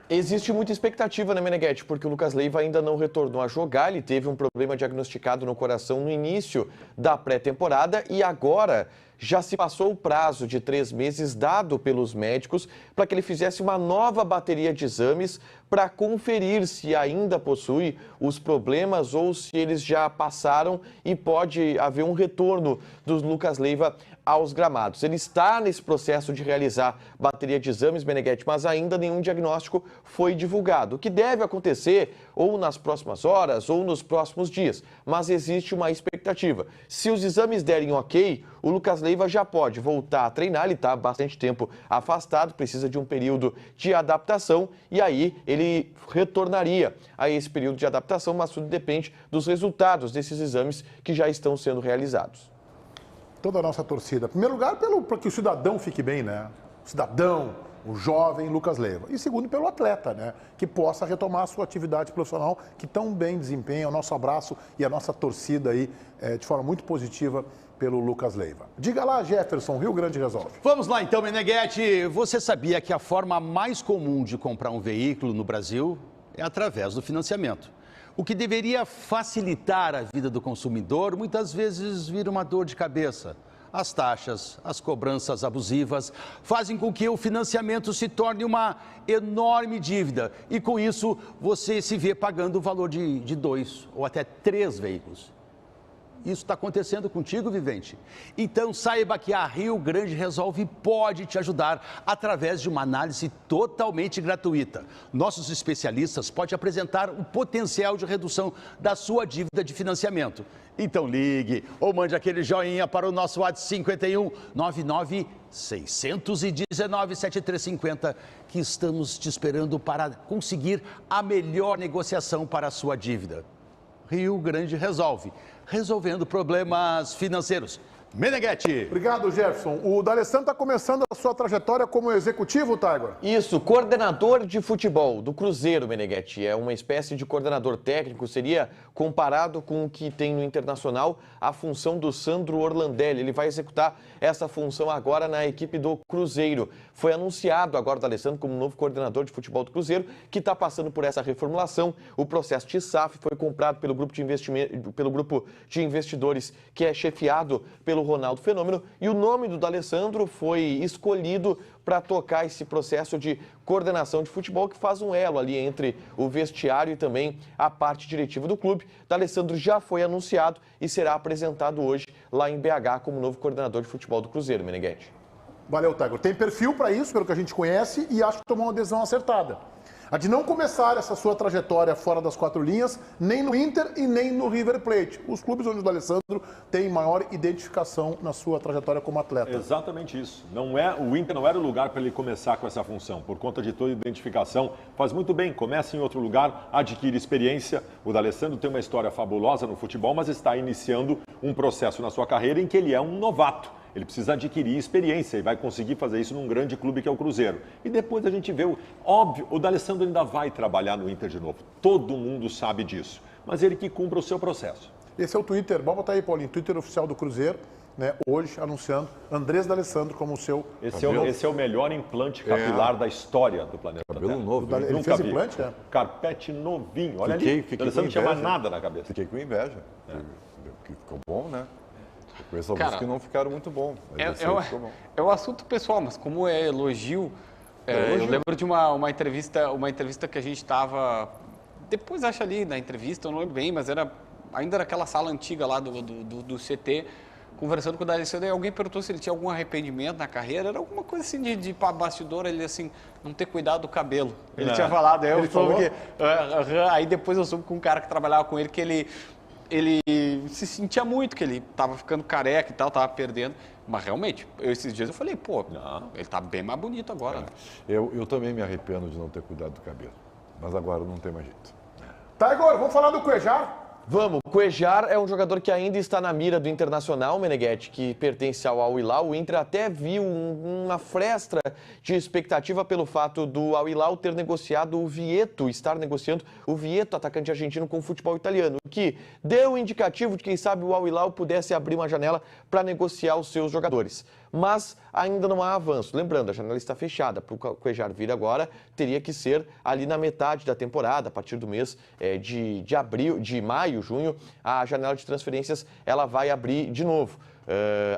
Existe muita expectativa, né, Meneghetti? Porque o Lucas Leiva ainda não retornou a jogar. Ele teve um problema diagnosticado no coração no início da pré-temporada e agora já se passou o prazo de 3 meses dado pelos médicos para que ele fizesse uma nova bateria de exames para conferir se ainda possui os problemas ou se eles já passaram e pode haver um retorno do Lucas Leiva aos gramados. Ele está nesse processo de realizar bateria de exames, Meneghetti, mas ainda nenhum diagnóstico foi divulgado. O que deve acontecer ou nas próximas horas ou nos próximos dias, mas existe uma expectativa. Se os exames derem ok, o Lucas Leiva já pode voltar a treinar, ele está há bastante tempo afastado, precisa de um período de adaptação e aí ele retornaria a esse período de adaptação, mas tudo depende dos resultados desses exames que já estão sendo realizados. Toda a nossa torcida. Em primeiro lugar, para que o cidadão fique bem, né? O cidadão, o jovem Lucas Leiva. E segundo, pelo atleta, né? Que possa retomar a sua atividade profissional, que tão bem desempenha. O nosso abraço e a nossa torcida aí de forma muito positiva pelo Lucas Leiva. Diga lá, Jefferson, Rio Grande resolve. Vamos lá então, Meneghetti. Você sabia que a forma mais comum de comprar um veículo no Brasil é através do financiamento? O que deveria facilitar a vida do consumidor, muitas vezes vira uma dor de cabeça. As taxas, as cobranças abusivas fazem com que o financiamento se torne uma enorme dívida. E com isso, você se vê pagando o valor de 2 ou até 3 veículos. Isso está acontecendo contigo, Vivente? Então saiba que a Rio Grande Resolve pode te ajudar através de uma análise totalmente gratuita. Nossos especialistas podem apresentar o potencial de redução da sua dívida de financiamento. Então ligue ou mande aquele joinha para o nosso WhatsApp 51 99 619 7350 que estamos te esperando para conseguir a melhor negociação para a sua dívida. Rio Grande Resolve, resolvendo problemas financeiros. Meneghetti. Obrigado, Jefferson. O D'Alessandro está começando a sua trajetória como executivo, Tiger? Isso, coordenador de futebol do Cruzeiro, Meneghetti. É uma espécie de coordenador técnico, seria comparado com o que tem no Internacional a função do Sandro Orlandelli. Ele vai executar essa função agora na equipe do Cruzeiro. Foi anunciado agora o D'Alessandro como novo coordenador de futebol do Cruzeiro, que está passando por essa reformulação. O processo de SAF foi comprado pelo grupo de investimento, pelo grupo de investidores que é chefiado pelo Ronaldo Fenômeno, e o nome do D'Alessandro foi escolhido para tocar esse processo de coordenação de futebol que faz um elo ali entre o vestiário e também a parte diretiva do clube. D'Alessandro já foi anunciado e será apresentado hoje lá em BH como novo coordenador de futebol do Cruzeiro, Meneghetti. Valeu, Tiger. Tem perfil para isso, pelo que a gente conhece, e acho que tomou uma decisão acertada. A de não começar essa sua trajetória fora das 4 linhas, nem no Inter e nem no River Plate. Os clubes onde o D'Alessandro tem maior identificação na sua trajetória como atleta. Exatamente isso. O Inter não era o lugar para ele começar com essa função. Por conta de toda a identificação, faz muito bem. Começa em outro lugar, adquire experiência. O D'Alessandro tem uma história fabulosa no futebol, mas está iniciando um processo na sua carreira em que ele é um novato. Ele precisa adquirir experiência e vai conseguir fazer isso num grande clube que é o Cruzeiro. E depois a gente vê, óbvio, o D'Alessandro ainda vai trabalhar no Inter de novo. Todo mundo sabe disso. Mas ele que cumpra o seu processo. Esse é o Twitter, vamos botar aí, Paulinho, Twitter oficial do Cruzeiro, né? Hoje anunciando Andrés D'Alessandro como o seu... Esse é o melhor implante capilar da história do planeta Terra. Cabelo novo. Ele Nunca fez vi. implante, Carpete novinho. Olha ali, o D'Alessandro não tinha mais nada na cabeça. Fiquei com inveja. Que ficou bom, né? Eu conheço alguns Cara, que não ficaram muito bom. É um assunto pessoal, mas como é elogio, eu lembro de uma entrevista que a gente estava, depois acho ali na entrevista, eu não lembro bem, mas ainda naquela sala antiga lá do CT, conversando com o D'Alessandro, e alguém perguntou se ele tinha algum arrependimento na carreira, era alguma coisa assim de bastidor, ele assim, não ter cuidado do cabelo. Ele tinha falado, aí eu soube que... Aí depois eu soube com um cara que trabalhava com ele, que ele ele se sentia muito que ele tava ficando careca e tal, tava perdendo. Mas realmente, esses dias eu falei, pô, ele tá bem mais bonito agora. Eu também me arrependo de não ter cuidado do cabelo. Mas agora não tem mais jeito. Tá, Igor, vamos falar do Cuejar? Vamos, o Cuejar é um jogador que ainda está na mira do Internacional, Meneghetti, que pertence ao Al Hilal. O Inter até viu uma fresta de expectativa pelo fato do Al Hilal ter negociado o Vietto, estar negociando o Vietto, atacante argentino, com o futebol italiano, o que deu um indicativo de quem sabe o Al Hilal pudesse abrir uma janela para negociar os seus jogadores. Mas ainda não há avanço. Lembrando, a janela está fechada. Para o Cuejar vir agora, teria que ser ali na metade da temporada, a partir do mês de maio, junho, a janela de transferências ela vai abrir de novo.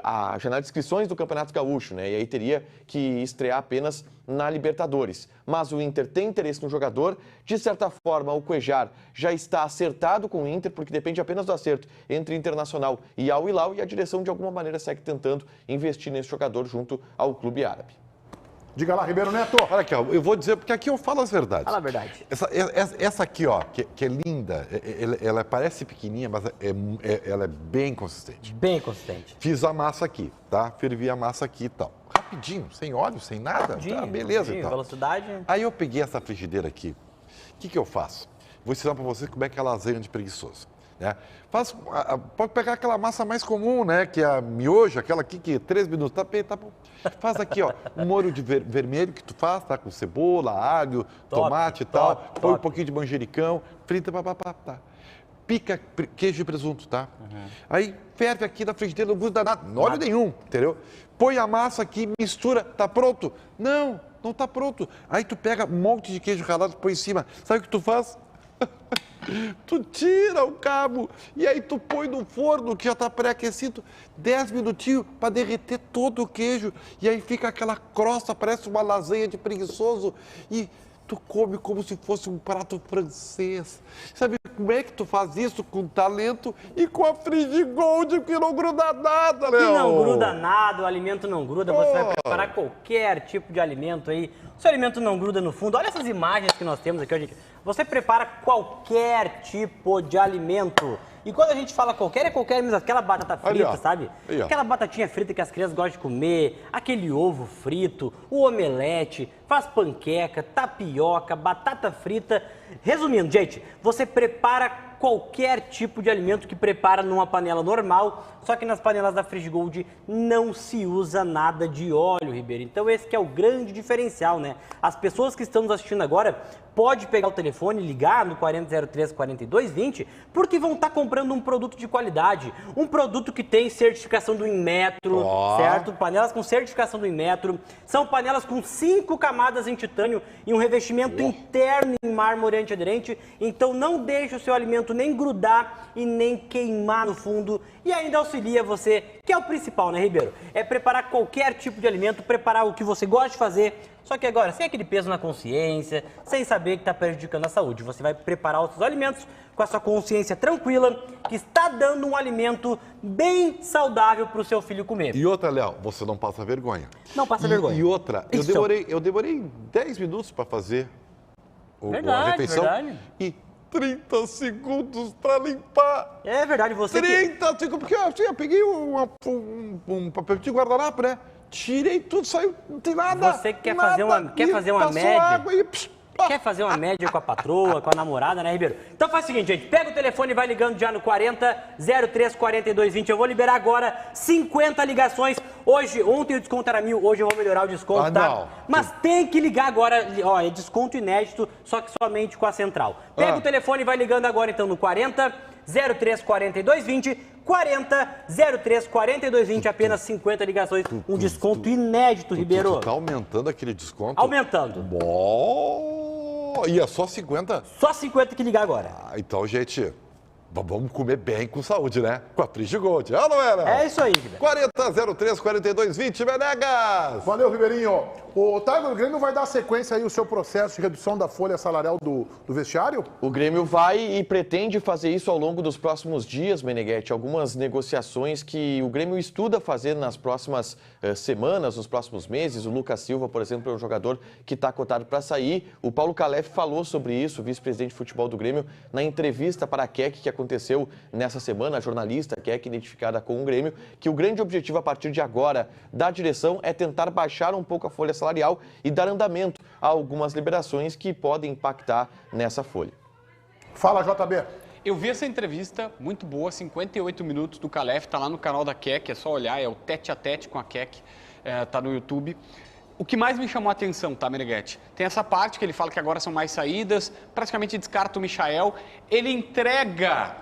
A janela de inscrições do Campeonato Gaúcho, né? E aí teria que estrear apenas na Libertadores. Mas o Inter tem interesse no jogador. De certa forma, o Cuejar já está acertado com o Inter, porque depende apenas do acerto entre Internacional e Al Hilal, e a direção, de alguma maneira, segue tentando investir nesse jogador junto ao clube árabe. Diga lá, Ribeiro Neto. Olha aqui, ó, eu vou dizer, porque aqui eu falo as verdades. Fala a verdade. Essa aqui, ó, que é linda, ela parece pequenininha, mas ela é bem consistente. Bem consistente. Fiz a massa aqui, tá? Fervi a massa aqui e tal. Rapidinho, sem óleo, sem nada. Tá, beleza e tal. Velocidade. Aí eu peguei essa frigideira aqui. O que eu faço? Vou ensinar para vocês como é que é a lasanha de preguiçoso. Né? Pode pegar aquela massa mais comum, né? Que é a miojo, aquela aqui que 3 minutos, tá bom. Faz aqui, ó, um molho de vermelho que tu faz, tá? Com cebola, alho, tomate e tal. Põe um pouquinho de manjericão, frita, tá. Pica queijo e presunto, tá? Aí ferve aqui na frigideira, não gruda nada, óleo nenhum, entendeu? Põe a massa aqui, mistura, tá pronto? Não tá pronto. Aí tu pega um monte de queijo ralado, põe em cima. Sabe o que tu faz? Tu tira o cabo e aí tu põe no forno que já está pré-aquecido 10 minutinhos para derreter todo o queijo e aí fica aquela crosta, parece uma lasanha de preguiçoso e tu come como se fosse um prato francês. Sabe como é que tu faz isso com talento e com a Frigigold que não gruda nada, Léo? Que não gruda nada, o alimento não gruda, você vai preparar qualquer tipo de alimento aí. O seu alimento não gruda no fundo. Olha essas imagens que nós temos aqui, ó, gente. Você prepara qualquer tipo de alimento. E quando a gente fala qualquer, é qualquer mesmo. Aquela batata frita, sabe? Aquela batatinha frita que as crianças gostam de comer, aquele ovo frito, o omelete, faz panqueca, tapioca, batata frita. Resumindo, gente, você prepara qualquer tipo de alimento que prepara numa panela normal, só que nas panelas da Frigigold não se usa nada de óleo, Ribeiro. Então esse que é o grande diferencial, né? As pessoas que estão nos assistindo agora, pode pegar o telefone e ligar no 4003-4220, porque vão estar comprando um produto de qualidade, um produto que tem certificação do Inmetro, certo? Panelas com certificação do Inmetro, são panelas com 5 camadas em titânio e um revestimento interno em mármore antiaderente, então não deixe o seu alimento nem grudar e nem queimar no fundo e ainda auxilia você, que é o principal, né, Ribeiro? É preparar qualquer tipo de alimento, preparar o que você gosta de fazer, só que agora, sem aquele peso na consciência, sem saber que está prejudicando a saúde. Você vai preparar os seus alimentos com a sua consciência tranquila, que está dando um alimento bem saudável para o seu filho comer. E outra, Léo, você não passa vergonha. Não passa vergonha. E outra, eu demorei 10 minutos para fazer a refeição. E 30 segundos para limpar. É verdade, você 30 segundos, porque eu peguei um papel de guardanapo, né? Tirei tudo, saiu, não tem nada. Você que quer fazer uma média. Água e quer fazer uma média com a patroa, com a namorada, né, Ribeiro? Então faz o seguinte, gente, pega o telefone e vai ligando já no 40-03-4220. Eu vou liberar agora 50 ligações. Ontem o desconto era 1.000, hoje eu vou melhorar o desconto, tá? Não. Mas tem que ligar agora, ó, é desconto inédito, só que somente com a central. Pega o telefone e vai ligando agora, então, no 40-03-4220, 40-03-4220, apenas 50 ligações, um desconto inédito, Ribeiro. Tu tá aumentando aquele desconto? Aumentando. E é só 50? Só 50 que ligar agora. Então, gente, vamos comer bem com saúde, né? Com a Frigigold, não era? É isso aí, Ribeiro. 40-03-4220, Menegas! Valeu, Ribeirinho. Ô, Tiger, o Grêmio vai dar sequência aí o seu processo de redução da folha salarial do vestiário? O Grêmio vai e pretende fazer isso ao longo dos próximos dias, Meneghetti. Algumas negociações que o Grêmio estuda fazer nas próximas semanas, nos próximos meses. O Lucas Silva, por exemplo, é um jogador que está cotado para sair. O Paulo Calef falou sobre isso, o vice-presidente de futebol do Grêmio, na entrevista para a Keck que aconteceu nessa semana. A jornalista Keck, identificada com o Grêmio, que o grande objetivo a partir de agora da direção é tentar baixar um pouco a folha salarial e dar andamento a algumas liberações que podem impactar nessa folha. Fala, JB. Eu vi essa entrevista muito boa, 58 minutos do Calef, tá lá no canal da Keck, é só olhar, é o tete a tete com a Keck, tá no YouTube. O que mais me chamou a atenção, tá, Meneghetti? Tem essa parte que ele fala que agora são mais saídas, praticamente descarta o Michael. Ele entrega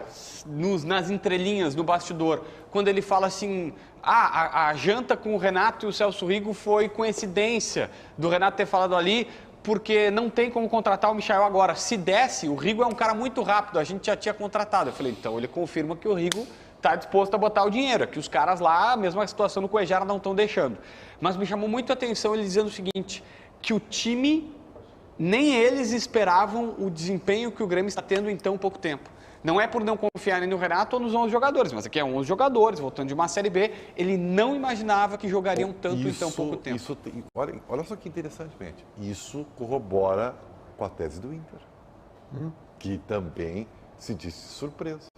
nas entrelinhas, no bastidor, quando ele fala assim, a janta com o Renato e o Celso Rigo foi coincidência do Renato ter falado ali, porque não tem como contratar o Michael agora. Se desse, o Rigo é um cara muito rápido, a gente já tinha contratado. Eu falei, então ele confirma que o Rigo está disposto a botar o dinheiro, que os caras lá, a mesma situação no Cuejara, não estão deixando. Mas me chamou muito a atenção ele dizendo o seguinte, que o time, nem eles esperavam o desempenho que o Grêmio está tendo em tão pouco tempo. Não é por não confiar nem no Renato ou nos 11 jogadores, mas aqui é 11 jogadores, voltando de uma Série B, ele não imaginava que jogariam tanto em tão pouco tempo. Olha só que interessante, gente. Isso corrobora com a tese do Inter, que também se disse surpresa.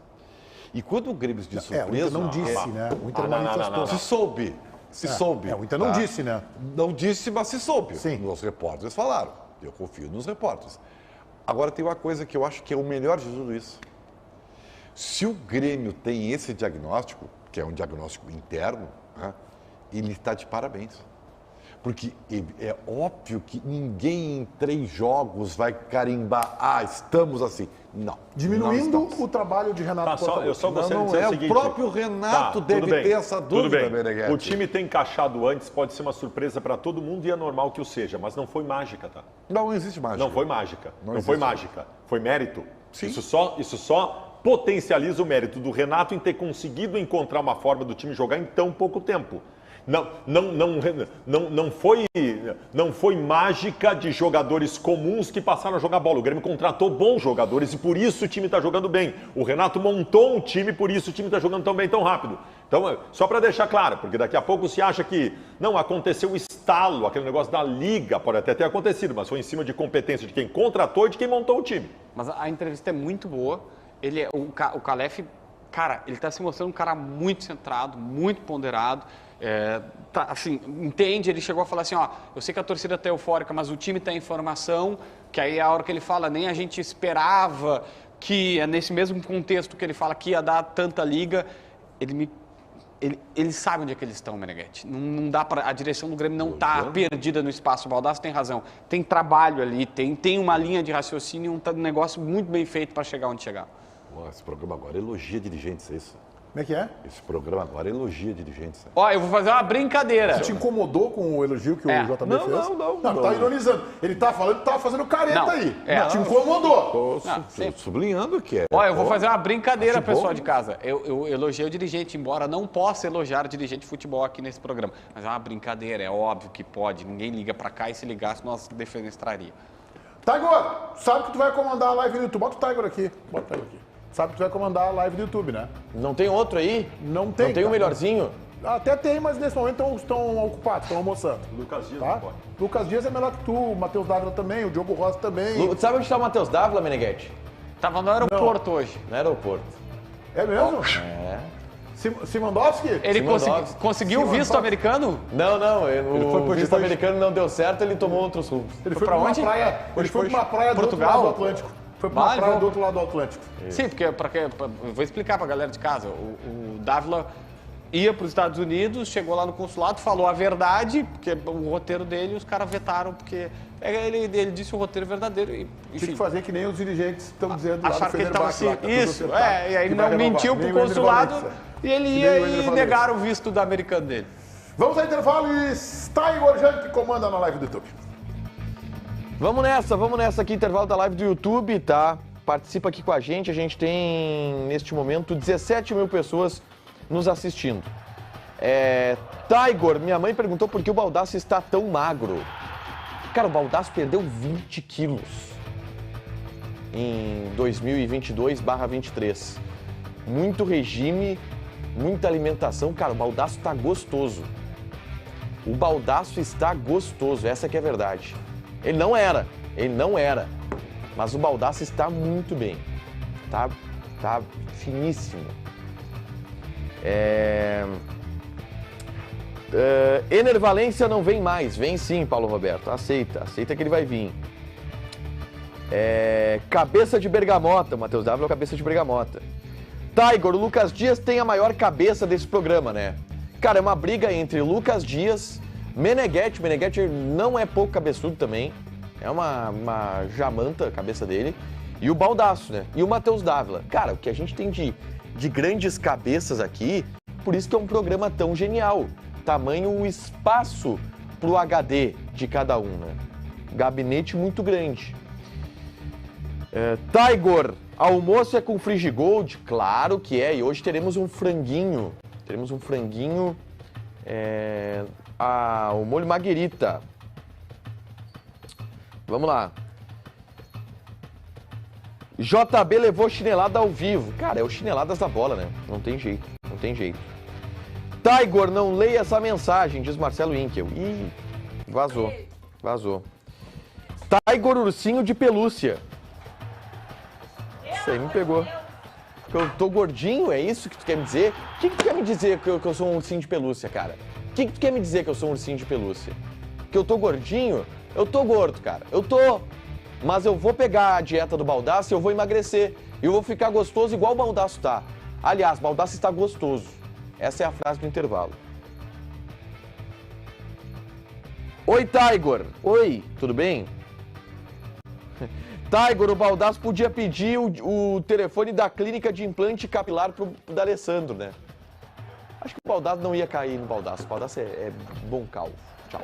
E quando o Grêmio se diz surpresa... o Inter não disse, né? O Inter manifestou. Se soube. Se soube. O Inter não disse, né? Não disse, mas se soube. Sim. Os repórteres falaram. Eu confio nos repórteres. Agora tem uma coisa que eu acho que é o melhor de tudo isso. Se o Grêmio tem esse diagnóstico, que é um diagnóstico interno, né, ele está de parabéns. Porque é óbvio que ninguém em 3 jogos vai carimbar, estamos assim. Não. Diminuindo o trabalho de Renato Portaluppi. Eu só gostaria de dizer o seguinte, o próprio Renato deve ter essa dúvida, Meneghetti. O time ter encaixado antes pode ser uma surpresa para todo mundo e é normal que o seja, mas não foi mágica, tá? Não existe mágica. Não foi mágica. Não foi mágica. Foi mérito. Sim. Isso só potencializa o mérito do Renato em ter conseguido encontrar uma forma do time jogar em tão pouco tempo. Não foi mágica de jogadores comuns que passaram a jogar bola. O Grêmio contratou bons jogadores e por isso o time está jogando bem. O Renato montou um time, por isso o time está jogando tão bem, tão rápido. Então, só para deixar claro, porque daqui a pouco se acha que não aconteceu o estalo, aquele negócio da liga, pode até ter acontecido, mas foi em cima de competência de quem contratou e de quem montou o time. Mas a entrevista é muito boa. O Calef, cara, ele está se mostrando um cara muito centrado, muito ponderado. Assim, entende, ele chegou a falar assim, eu sei que a torcida está eufórica, mas o time está em formação, que aí a hora que ele fala, nem a gente esperava que, nesse mesmo contexto que ele fala que ia dar tanta liga, ele sabe onde é que eles estão, Meneghetti. Não dá para, a direção do Grêmio não está perdida no espaço. O Baldassi tem razão, tem trabalho ali, tem uma linha de raciocínio, um negócio muito bem feito para chegar onde chegar. Esse programa agora elogia dirigentes, é isso? Como é que é? Esse programa agora elogia dirigentes. Eu vou fazer uma brincadeira. Você te incomodou com o elogio que o JB fez? Não, tá ironizando. Ele tá falando que tava fazendo careta aí. Te Tô incomodou. sublinhando que é. Eu vou fazer uma brincadeira, pessoal de casa. Eu elogiei o dirigente, embora não possa elogiar o dirigente de futebol aqui nesse programa. Mas é uma brincadeira, é óbvio que pode. Ninguém liga pra cá e se ligasse, nossa defesa traria. Tiger, sabe que tu vai comandar a live do YouTube. Bota o Tiger aqui. Sabe que tu vai comandar a live do YouTube, né? Não tem outro aí? Não tem. Não tem um melhorzinho? Até tem, mas nesse momento estão ocupados, estão almoçando. Lucas Dias, tá? Lucas Dias é melhor que tu, o Matheus Dávila também, o Diogo Rosa também. Sabe onde está o Matheus Dávila, Meneghetti? Tava no aeroporto hoje. No aeroporto. É mesmo? Simandowski? Ele conseguiu o visto americano? Não. O visto americano não deu certo, ele tomou outros rumos. Ele foi pra onde? Ele foi pra uma praia do outro lado do Atlântico. Foi pra uma praia do outro lado do Atlântico. Sim, porque eu vou explicar pra galera de casa. O Dávila ia para os Estados Unidos, chegou lá no consulado, falou a verdade, porque o roteiro dele os caras vetaram, porque ele disse o roteiro verdadeiro. E, enfim, tinha que fazer que nem os dirigentes estão dizendo lá acharam que ele estava assim. Isso, e aí não mentiu pro consulado e ele ia e negaram o visto do americano dele. Vamos ao intervalo e está Igor Jang que comanda na live do YouTube. Vamos nessa aqui, intervalo da live do YouTube, tá? Participa aqui com a gente tem, neste momento, 17 mil pessoas nos assistindo. Tiger, minha mãe perguntou por que o Baldasso está tão magro. Cara, o Baldasso perdeu 20 quilos em 2022/23. Muito regime, muita alimentação. Cara, o Baldasso está gostoso. O Baldasso está gostoso, essa que é a verdade. Ele não era, mas o Baldasso está muito bem. Tá finíssimo. Ener Valência não vem mais. Vem sim, Paulo Roberto. Aceita que ele vai vir. Cabeça de bergamota. Matheus Dávila é cabeça de bergamota. Tiger, o Lucas Dias tem a maior cabeça desse programa, né? Cara, é uma briga entre Lucas Dias, Meneghetti. Meneghetti não é pouco cabeçudo também. É uma jamanta a cabeça dele. E o Baldasso, né? E o Matheus Dávila. Cara, o que a gente tem de grandes cabeças aqui, por isso que é um programa tão genial. Tamanho espaço pro HD de cada um, né? Gabinete muito grande. Tiger, almoço é com Frigigold? Claro que é. E hoje teremos um franguinho. O molho marguerita. Vamos lá. JB levou chinelada ao vivo. Cara, é o chineladas da bola, né? Não tem jeito. Tiger, não leia essa mensagem, diz Marcelo Inkel. Ih, vazou. Tiger, ursinho de pelúcia. Isso aí me pegou. Eu tô gordinho, é isso que tu quer me dizer? O que tu quer me dizer que eu sou um ursinho de pelúcia, cara? O que tu quer me dizer que eu sou um ursinho de pelúcia? Que eu tô gordinho? Eu tô gordo, cara. Eu tô. Mas eu vou pegar a dieta do Baldasso e eu vou emagrecer. E eu vou ficar gostoso igual o Baldasso tá. Aliás, Baldasso está gostoso. Essa é a frase do intervalo. Oi, Tiger. Oi, tudo bem? Tiger, o Baldasso podia pedir o telefone da clínica de implante capilar pro D'Alessandro, né? Acho que o Baldasso não ia cair no Baldasso. O Baldasso é bom calvo. Tchau.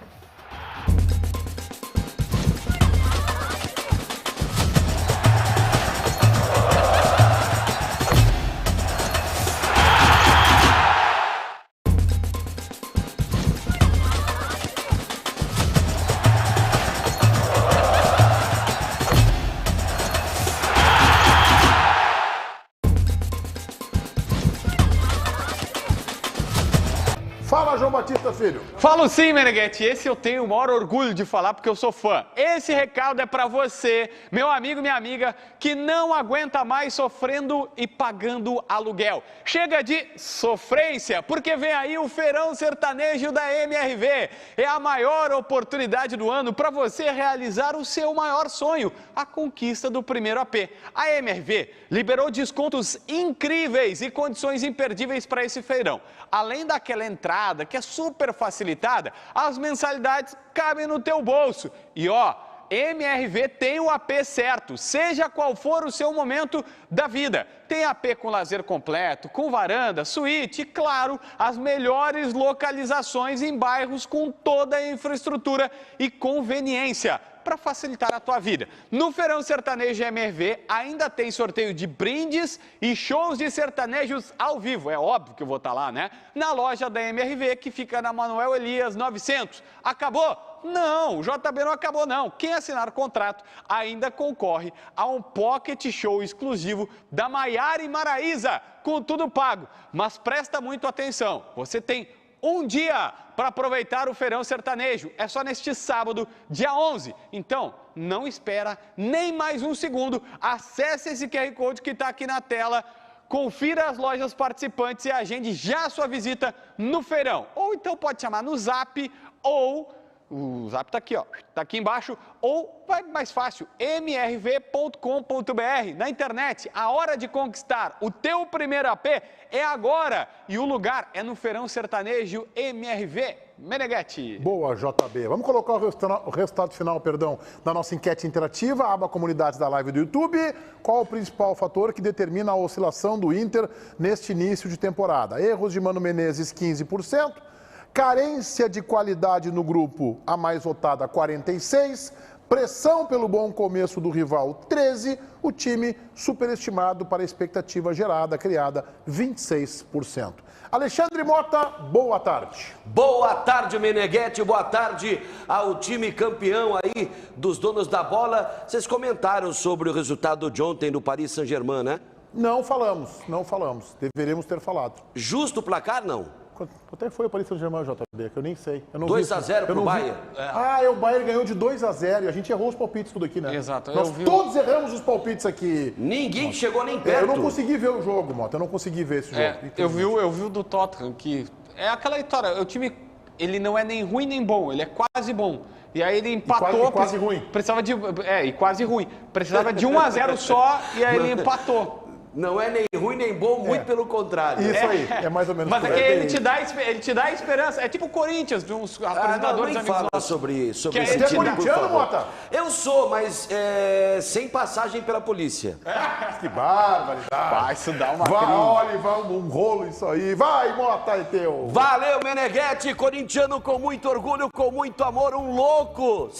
Fala, João Batista Filho. Falo sim, Meneghetti. Esse eu tenho o maior orgulho de falar porque eu sou fã. Esse recado é pra você, meu amigo, minha amiga, que não aguenta mais sofrendo e pagando aluguel. Chega de sofrência, porque vem aí o Feirão Sertanejo da MRV. É a maior oportunidade do ano para você realizar o seu maior sonho, a conquista do primeiro AP. A MRV liberou descontos incríveis e condições imperdíveis para esse feirão. Além daquela entrada que é super facilitada, as mensalidades cabem no teu bolso. E ó, MRV tem o AP certo, seja qual for o seu momento da vida. Tem AP com lazer completo, com varanda, suíte e, claro, as melhores localizações em bairros com toda a infraestrutura e conveniência para facilitar a tua vida. No Feirão Sertanejo MRV ainda tem sorteio de brindes e shows de sertanejos ao vivo. É óbvio que eu vou estar lá, né? Na loja da MRV, que fica na Manuel Elias 900. Acabou? Não, o JB não acabou não. Quem assinar o contrato ainda concorre a um pocket show exclusivo da Maiara e Maraísa, com tudo pago. Mas presta muito atenção, você tem um dia para aproveitar o Feirão Sertanejo. É só neste sábado, dia 11. Então, não espera nem mais um segundo. Acesse esse QR Code que está aqui na tela. Confira as lojas participantes e agende já a sua visita no feirão. Ou então pode chamar no Zap ou... O Zap está aqui, ó, está aqui embaixo, ou vai mais fácil, mrv.com.br, na internet. A hora de conquistar o teu primeiro AP é agora, e o lugar é no Feirão Sertanejo MRV. Meneghetti. Boa, JB. Vamos colocar o resultado final, da nossa enquete interativa, aba comunidades da live do YouTube. Qual o principal fator que determina a oscilação do Inter neste início de temporada? Erros de Mano Menezes, 15%. Carência de qualidade no grupo, a mais votada, 46%. Pressão pelo bom começo do rival, 13. O time superestimado para a expectativa gerada, criada, 26%. Alexandre Mota, boa tarde. Boa tarde, Meneghetti. Boa tarde ao time campeão aí dos donos da bola. Vocês comentaram sobre o resultado de ontem do Paris Saint-Germain, né? Não falamos. Deveríamos ter falado. Justo o placar, não? Quanto até foi o Paris Saint-Germain, JB, que eu nem sei. 2-0 pro Bayern. O Bayern ganhou de 2-0 e a gente errou os palpites tudo aqui, né? Exato. Nós todos erramos os palpites aqui. Ninguém chegou nem perto. Eu não consegui ver o jogo, Mota. Eu não consegui ver esse jogo. Eu vi o do Tottenham, que é aquela história. O time, ele não é nem ruim nem bom, ele é quase bom. E aí ele empatou. Quase ruim. Precisava de. E quase ruim. Precisava de 1-0 só e aí ele empatou. Não é nem ruim nem bom, muito pelo contrário. Isso aí, é mais ou menos. Mas é que ele te dá esperança. É tipo o Corinthians, de uns apresentadores não, nem fala sobre esse Você é corintiano, Mota? Eu sou, mas sem passagem pela polícia. Que barbaridade. Isso dá uma Olha, vai um rolo isso aí. Vai, Mota, é teu. Valeu, Meneghetti, corintiano com muito orgulho, com muito amor, um louco.